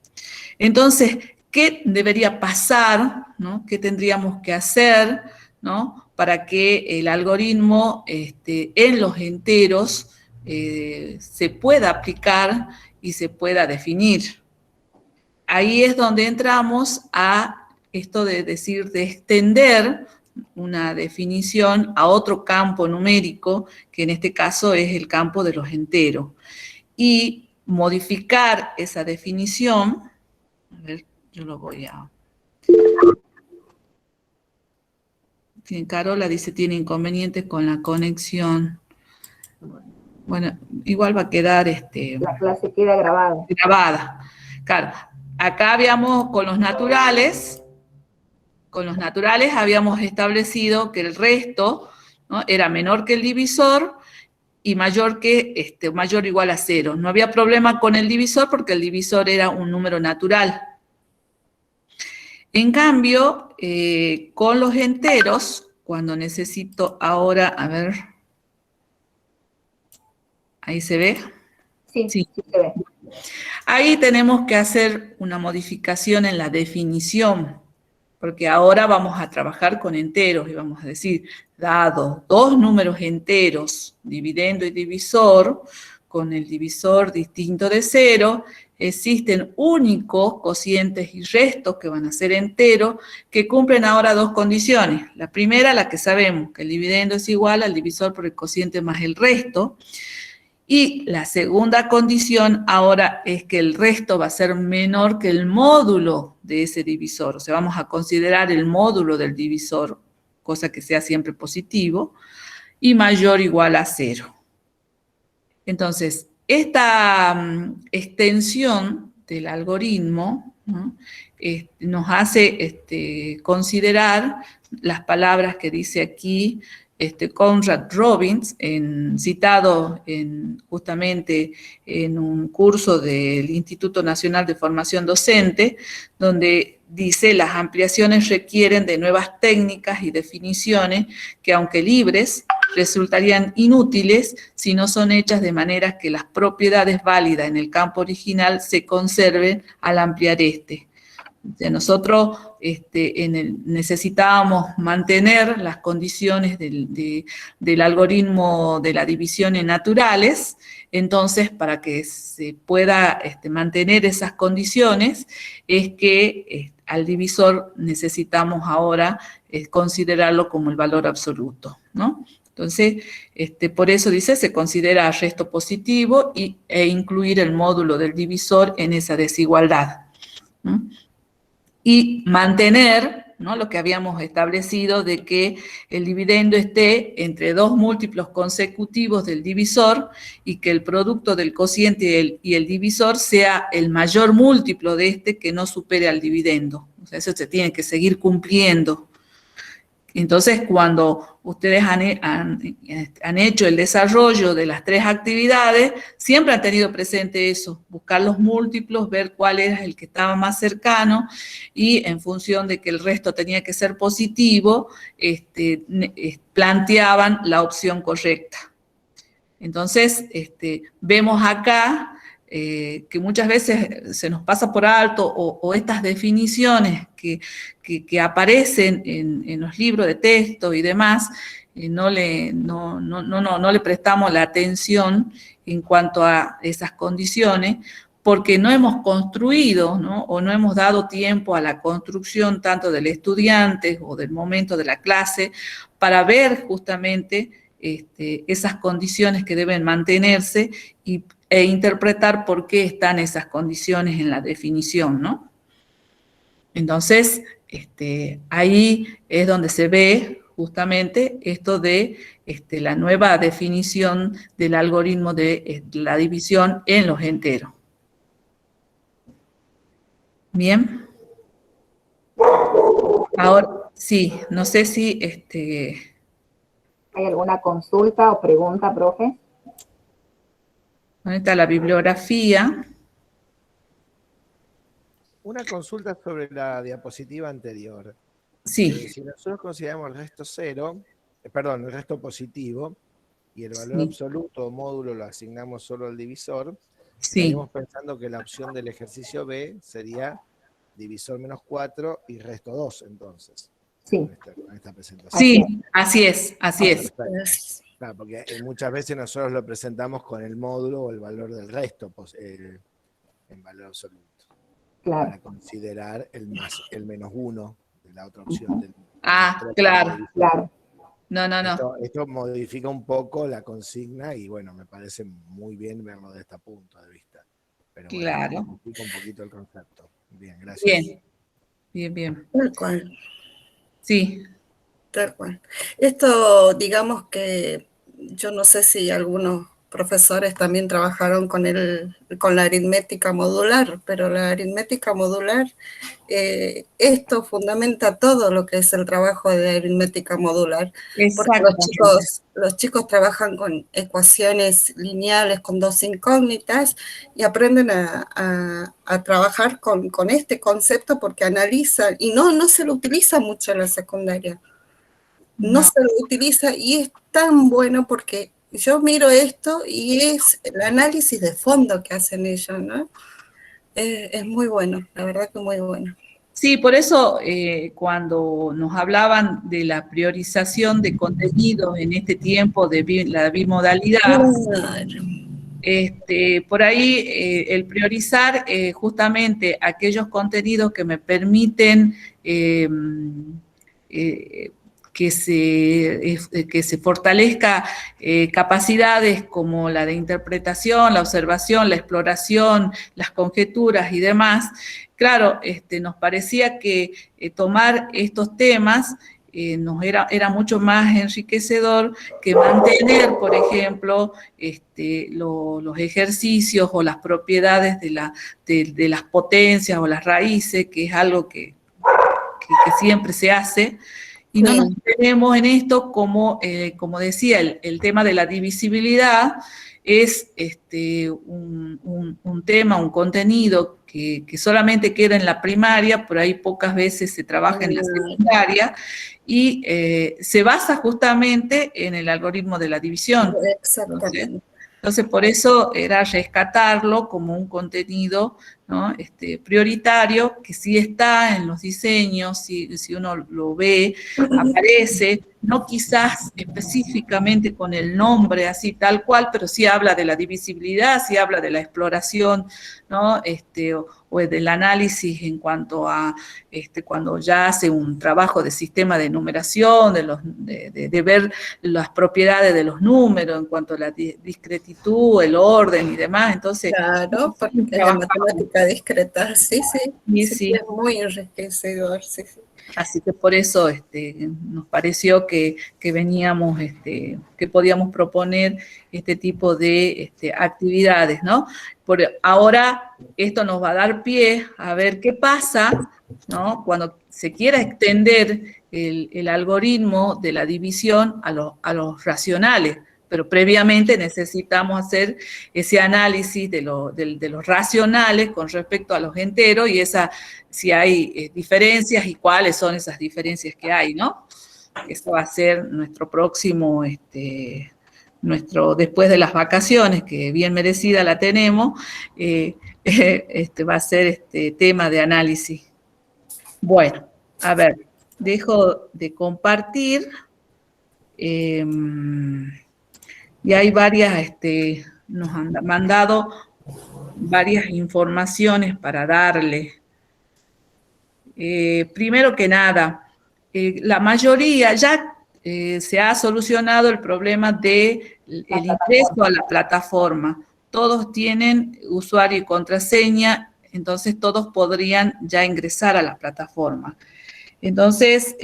A: Entonces, ¿qué debería pasar, ¿no? ¿Qué tendríamos que hacer, ¿no? Para que el algoritmo en los enteros se pueda aplicar y se pueda definir? Ahí es donde entramos a esto de decir, de extender una definición a otro campo numérico, que en este caso es el campo de los enteros, y modificar esa definición. A ver, yo lo voy a... Carola dice, tiene inconvenientes con la conexión. Bueno, igual va a quedar...
B: La clase queda grabada.
A: Grabada. Claro, acá habíamos con los naturales habíamos establecido que el resto, ¿no?, era menor que el divisor y mayor o igual a 0. No había problema con el divisor porque el divisor era un número natural. En cambio, con los enteros, cuando necesito ahora, a ver, ¿ahí se ve?
B: Sí, sí se ve.
A: Ahí tenemos que hacer una modificación en la definición, porque ahora vamos a trabajar con enteros y vamos a decir, dado dos números enteros, dividendo y divisor, con el divisor distinto de 0, existen únicos cocientes y restos que van a ser enteros, que cumplen ahora dos condiciones. La primera, la que sabemos, que el dividendo es igual al divisor por el cociente más el resto. Y la segunda condición ahora es que el resto va a ser menor que el módulo de ese divisor. O sea, vamos a considerar el módulo del divisor, cosa que sea siempre positivo, y mayor o igual a 0. Entonces, esta extensión del algoritmo, ¿no?, nos hace considerar las palabras que dice aquí Conrad Robbins, citado justamente en un curso del Instituto Nacional de Formación Docente, donde dice: las ampliaciones requieren de nuevas técnicas y definiciones que, aunque libres, resultarían inútiles si no son hechas de manera que las propiedades válidas en el campo original se conserven al ampliar este. O sea, nosotros necesitábamos mantener las condiciones del algoritmo de la división en naturales. Entonces, para que se pueda mantener esas condiciones, es que al divisor necesitamos ahora considerarlo como el valor absoluto, ¿no? Entonces, por eso dice, se considera resto positivo e incluir el módulo del divisor en esa desigualdad, ¿no? Y mantener, ¿no?, lo que habíamos establecido de que el dividendo esté entre dos múltiplos consecutivos del divisor y que el producto del cociente y el divisor sea el mayor múltiplo de que no supere al dividendo. O sea, eso se tiene que seguir cumpliendo. Entonces, cuando ustedes han hecho el desarrollo de las tres actividades, siempre han tenido presente eso, buscar los múltiplos, ver cuál era el que estaba más cercano, y en función de que el resto tenía que ser positivo, planteaban la opción correcta. Entonces, vemos acá que muchas veces se nos pasa por alto, o estas definiciones que aparecen en los libros de texto y demás, no le prestamos la atención en cuanto a esas condiciones, porque no hemos construido, ¿no? O no hemos dado tiempo a la construcción tanto del estudiante o del momento de la clase para ver justamente esas condiciones que deben mantenerse e interpretar por qué están esas condiciones en la definición, ¿no? Entonces, ahí es donde se ve justamente esto de la nueva definición del algoritmo de la división en los enteros. Bien. Ahora, sí, no sé si
B: ¿Hay alguna consulta o pregunta, profe?
A: ¿dónde está la bibliografía?
C: Una consulta sobre la diapositiva anterior.
A: Sí.
C: Si nosotros consideramos el resto cero, el resto positivo, y el valor
A: Sí.
C: absoluto o módulo lo asignamos solo al divisor,
A: Sí.
C: estaríamos pensando que la opción del ejercicio B sería divisor menos 4 y resto 2, entonces.
B: Sí.
C: Con esta presentación.
A: Sí, así es, así es.
C: Perfecto. Claro, porque muchas veces nosotros lo presentamos con el módulo o el valor del resto, en valor absoluto.
B: Claro.
C: Para considerar el menos 1 de la otra opción.
A: Claro.
B: Claro.
A: No.
C: Esto modifica un poco la consigna y bueno, me parece muy bien verlo desde este punto de vista. Pero bueno,
A: Claro.
C: modifica un poquito el concepto. Bien, gracias.
A: Bien.
I: Tal cual,
A: Sí.
I: tal cual. Esto, digamos que yo no sé si algunos profesores también trabajaron con la aritmética modular, pero la aritmética modular, esto fundamenta todo lo que es el trabajo de aritmética modular, porque los chicos trabajan con ecuaciones lineales con dos incógnitas y aprenden a trabajar con este concepto porque analizan, y no se lo utiliza mucho en la secundaria. No se lo utiliza y es tan bueno porque yo miro esto y es el análisis de fondo que hacen ellos, ¿no? Es muy bueno, la verdad que muy bueno.
A: Sí, por eso cuando nos hablaban de la priorización de contenidos en este tiempo de la bimodalidad, por ahí el priorizar justamente aquellos contenidos que me permiten que se fortalezca capacidades como la de interpretación, la observación, la exploración, las conjeturas y demás. Claro, nos parecía que tomar estos temas era mucho más enriquecedor que mantener, por ejemplo, los ejercicios o las propiedades de las potencias o las raíces, que es algo que siempre se hace. Y no nos tenemos en esto como decía, el tema de la divisibilidad es un tema, un contenido que solamente queda en la primaria, por ahí pocas veces se trabaja en la secundaria, y se basa justamente en el algoritmo de la división.
I: Exactamente.
A: Entonces, por eso era rescatarlo como un contenido, ¿no? Prioritario, que sí está en los diseños, si uno lo ve, aparece, no quizás específicamente con el nombre así tal cual, pero sí habla de la divisibilidad, sí habla de la exploración, ¿no? O del análisis en cuanto a cuando ya hace un trabajo de sistema de numeración, de ver las propiedades de los números en cuanto a la discretitud, el orden y demás. Entonces,
I: claro, porque la matemática discreta, sí, es muy enriquecedor, sí.
A: Así que por eso nos pareció que veníamos, que podíamos proponer este tipo de actividades, ¿no? Ahora esto nos va a dar pie a ver qué pasa, ¿no? Cuando se quiera extender el algoritmo de la división a los racionales, pero previamente necesitamos hacer ese análisis de los racionales con respecto a los enteros y si hay diferencias y cuáles son esas diferencias que hay, ¿no? Eso va a ser nuestro próximo después de las vacaciones, que bien merecida la tenemos, va a ser tema de análisis. Bueno, a ver, dejo de compartir. Y hay varias, nos han mandado varias informaciones para darle. Primero que nada, la mayoría ya se ha solucionado el problema del ingreso a la plataforma. Todos tienen usuario y contraseña, entonces todos podrían ya ingresar a la plataforma. Entonces,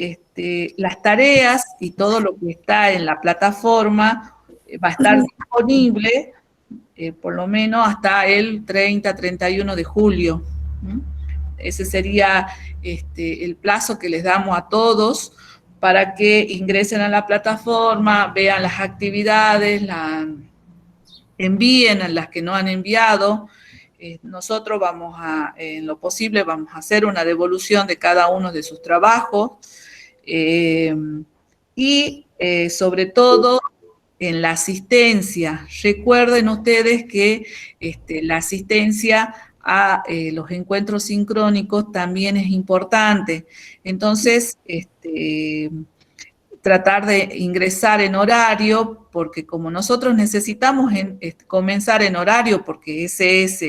A: las tareas y todo lo que está en la plataforma va a estar disponible por lo menos hasta el 30-31 de julio. Ese sería el plazo que les damos a todos para que ingresen a la plataforma, vean las actividades, envíen a las que no han enviado. Nosotros vamos a, en lo posible, vamos a hacer una devolución de cada uno de sus trabajos y sobre todo en la asistencia. Recuerden ustedes que la asistencia a los encuentros sincrónicos también es importante. Entonces, tratar de ingresar en horario, porque como nosotros necesitamos comenzar en horario, porque ese es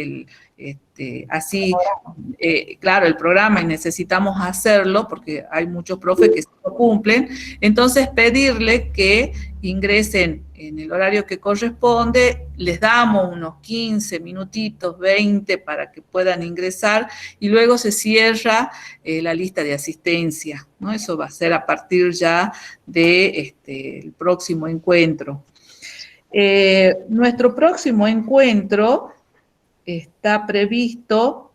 A: claro, el programa, y necesitamos hacerlo, porque hay muchos profes que no cumplen, entonces pedirle que ingresen en el horario que corresponde, les damos unos 15 minutitos, 20, para que puedan ingresar, y luego se cierra la lista de asistencia, ¿no? Eso va a ser a partir ya de el próximo encuentro. Nuestro próximo encuentro está previsto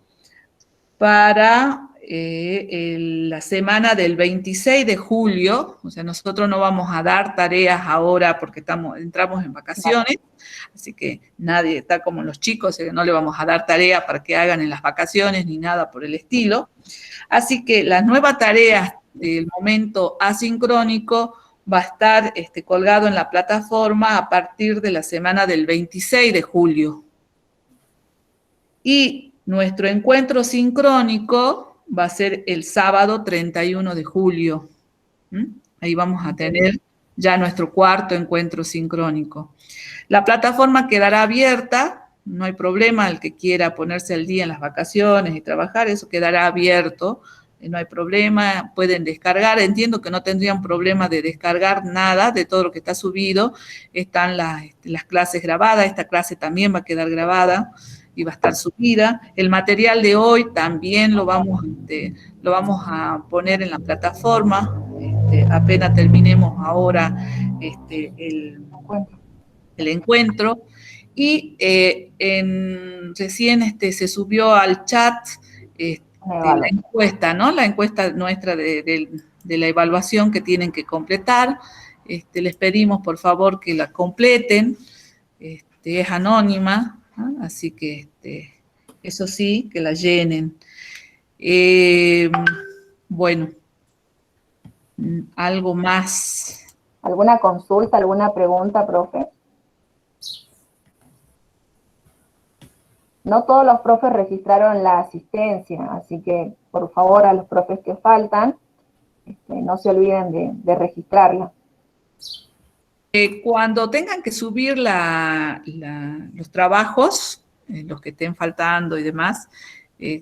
A: para la semana del 26 de julio, o sea, nosotros no vamos a dar tareas ahora porque entramos en vacaciones, así que nadie está como los chicos, no le vamos a dar tarea para que hagan en las vacaciones ni nada por el estilo. Así que las nuevas tareas del momento asincrónico va a estar colgado en la plataforma a partir de la semana del 26 de julio. Y nuestro encuentro sincrónico va a ser el sábado 31 de julio. Ahí vamos a tener ya nuestro cuarto encuentro sincrónico. La plataforma quedará abierta, no hay problema, el que quiera ponerse al día en las vacaciones y trabajar, eso quedará abierto, no hay problema, pueden descargar, entiendo que no tendrían problema de descargar nada de todo lo que está subido, están las clases grabadas, esta clase también va a quedar grabada y va a estar subida. El material de hoy también lo vamos a poner en la plataforma, apenas terminemos ahora el encuentro. Y recién se subió al chat la encuesta, ¿no? La encuesta nuestra de la evaluación que tienen que completar. Les pedimos, por favor, que la completen. Es anónima, ¿no? Así que eso sí, que la llenen. Bueno, algo más.
B: ¿Alguna consulta, alguna pregunta, profe? No todos los profes registraron la asistencia, así que por favor a los profes que faltan, no se olviden de registrarla.
A: Cuando tengan que subir los trabajos, los que estén faltando y demás,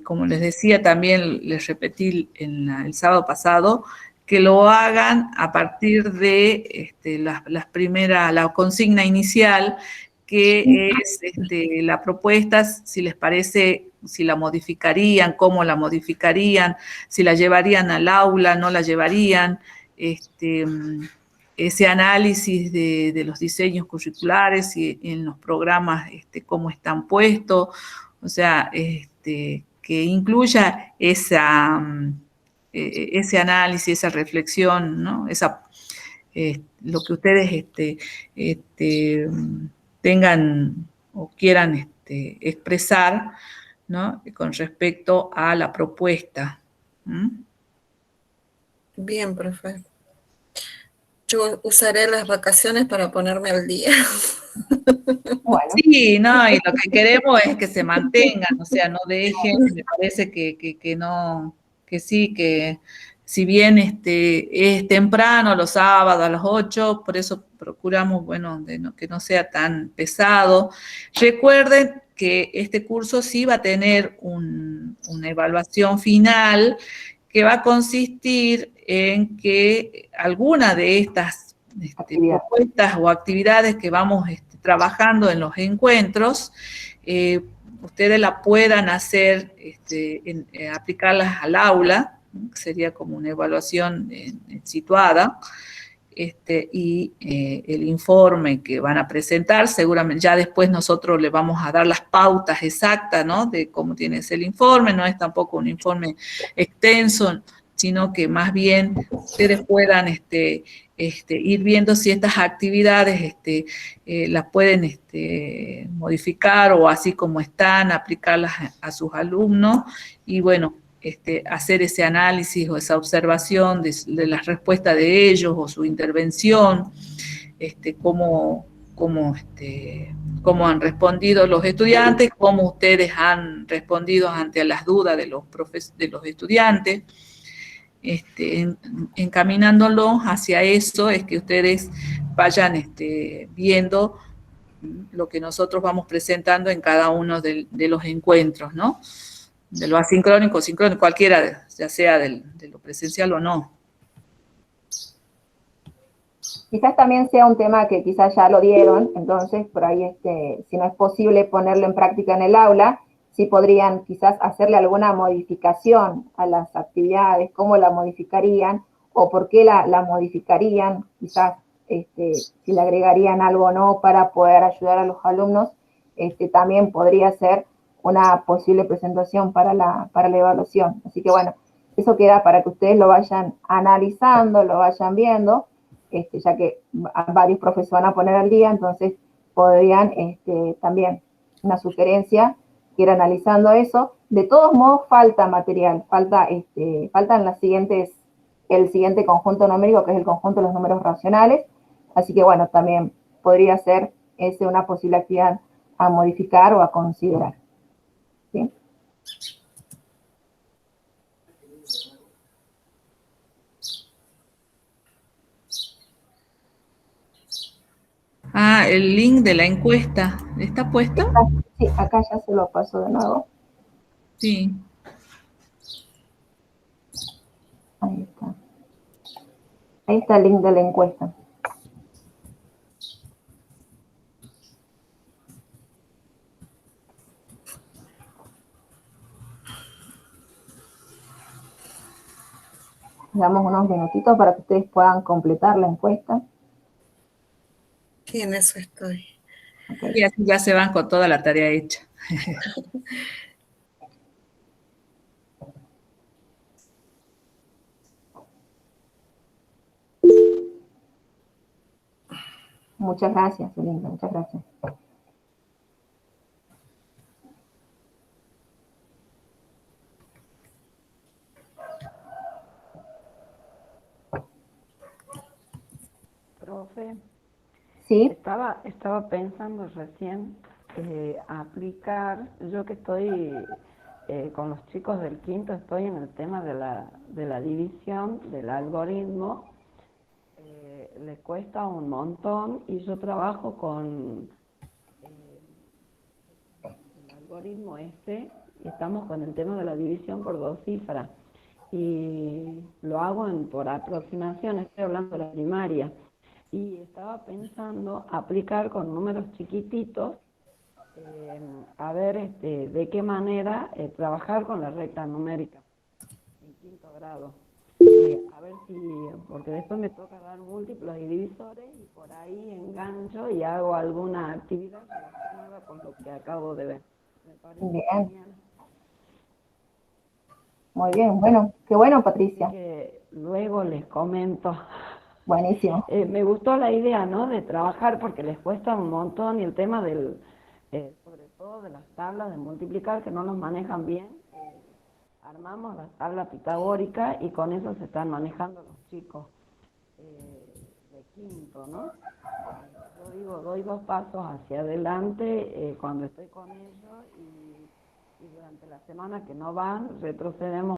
A: como les decía también, les repetí el sábado pasado, que lo hagan a partir de la consigna inicial, que es la propuesta, si les parece, si la modificarían, cómo la modificarían, si la llevarían al aula, no la llevarían, ese análisis de los diseños curriculares y en los programas, cómo están puestos, o sea, que incluya ese análisis, esa reflexión, ¿no? Lo que ustedes tengan o quieran expresar, ¿no? Con respecto a la propuesta.
I: Bien, profe. Yo usaré las vacaciones para ponerme al día.
B: Bueno,
A: Sí, no, y lo que queremos es que se mantengan, o sea, no dejen, me parece que no, que sí, que si bien es temprano, los sábados a las 8, por eso procuramos, bueno, que no sea tan pesado. Recuerden que este curso sí va a tener una evaluación final que va a consistir en que alguna de estas
B: actividad.
A: propuestas o actividades que vamos trabajando en los encuentros, ustedes la puedan hacer, aplicarlas al aula, ¿no? Sería como una evaluación situada, y el informe que van a presentar, seguramente ya después nosotros le vamos a dar las pautas exactas, ¿no? De cómo tiene que ser el informe, no es tampoco un informe extenso, sino que más bien ustedes puedan ir viendo si estas actividades las pueden modificar o así como están, aplicarlas a sus alumnos y bueno, hacer ese análisis o esa observación de las respuestas de ellos o su intervención, cómo han respondido los estudiantes, cómo ustedes han respondido ante las dudas de los estudiantes. Encaminándolos hacia eso es que ustedes vayan viendo lo que nosotros vamos presentando en cada uno de los encuentros, ¿no? De lo asincrónico, sincrónico, cualquiera, ya sea de lo presencial o no.
B: Quizás también sea un tema que quizás ya lo dieron, entonces por ahí si no es posible ponerlo en práctica en el aula, sí podrían quizás hacerle alguna modificación a las actividades, cómo la modificarían o por qué la modificarían, quizás si le agregarían algo o no para poder ayudar a los alumnos, también podría ser una posible presentación para la evaluación. Así que bueno, eso queda para que ustedes lo vayan analizando, lo vayan viendo, ya que varios profesores van a poner al día, entonces podrían también una sugerencia que ir analizando eso. De todos modos, falta material, faltan el siguiente conjunto numérico, que es el conjunto de los números racionales, así que bueno, también podría ser una posible actividad a modificar o a considerar. ¿Sí?
A: Ah, el link de la encuesta, ¿está puesto?
B: Sí, acá ya se lo paso de nuevo.
A: Sí.
B: Ahí está. Ahí está el link de la encuesta. Damos unos minutitos para que ustedes puedan completar la encuesta.
I: Sí, en eso estoy.
B: Okay.
A: Y así ya se van con toda la tarea hecha.
B: Muchas gracias, Linda, muchas gracias.
F: Profe,
B: Sí,
F: estaba pensando recién aplicar, yo que estoy con los chicos del quinto, estoy en el tema de la división, del algoritmo, les cuesta un montón y yo trabajo con el algoritmo y estamos con el tema de la división por dos cifras y lo hago por aproximación, estoy hablando de la primaria. Y estaba pensando aplicar con números chiquititos, a ver de qué manera trabajar con la recta numérica en quinto grado. A ver si, porque después me toca dar múltiplos y divisores y por ahí engancho y hago alguna actividad relacionada con lo que acabo de ver. Me parece
B: bien.
F: genial.
B: Muy bien, bueno, qué bueno, Patricia.
F: Así que luego les comento.
B: Buenísimo.
F: Me gustó la idea, ¿no?, de trabajar porque les cuesta un montón y el tema del, sobre todo de las tablas de multiplicar que no los manejan bien. Armamos la tabla pitagórica y con eso se están manejando los chicos de quinto, ¿no? Yo digo, doy 2 pasos hacia adelante cuando estoy con ellos y durante la semana que no van, retrocedemos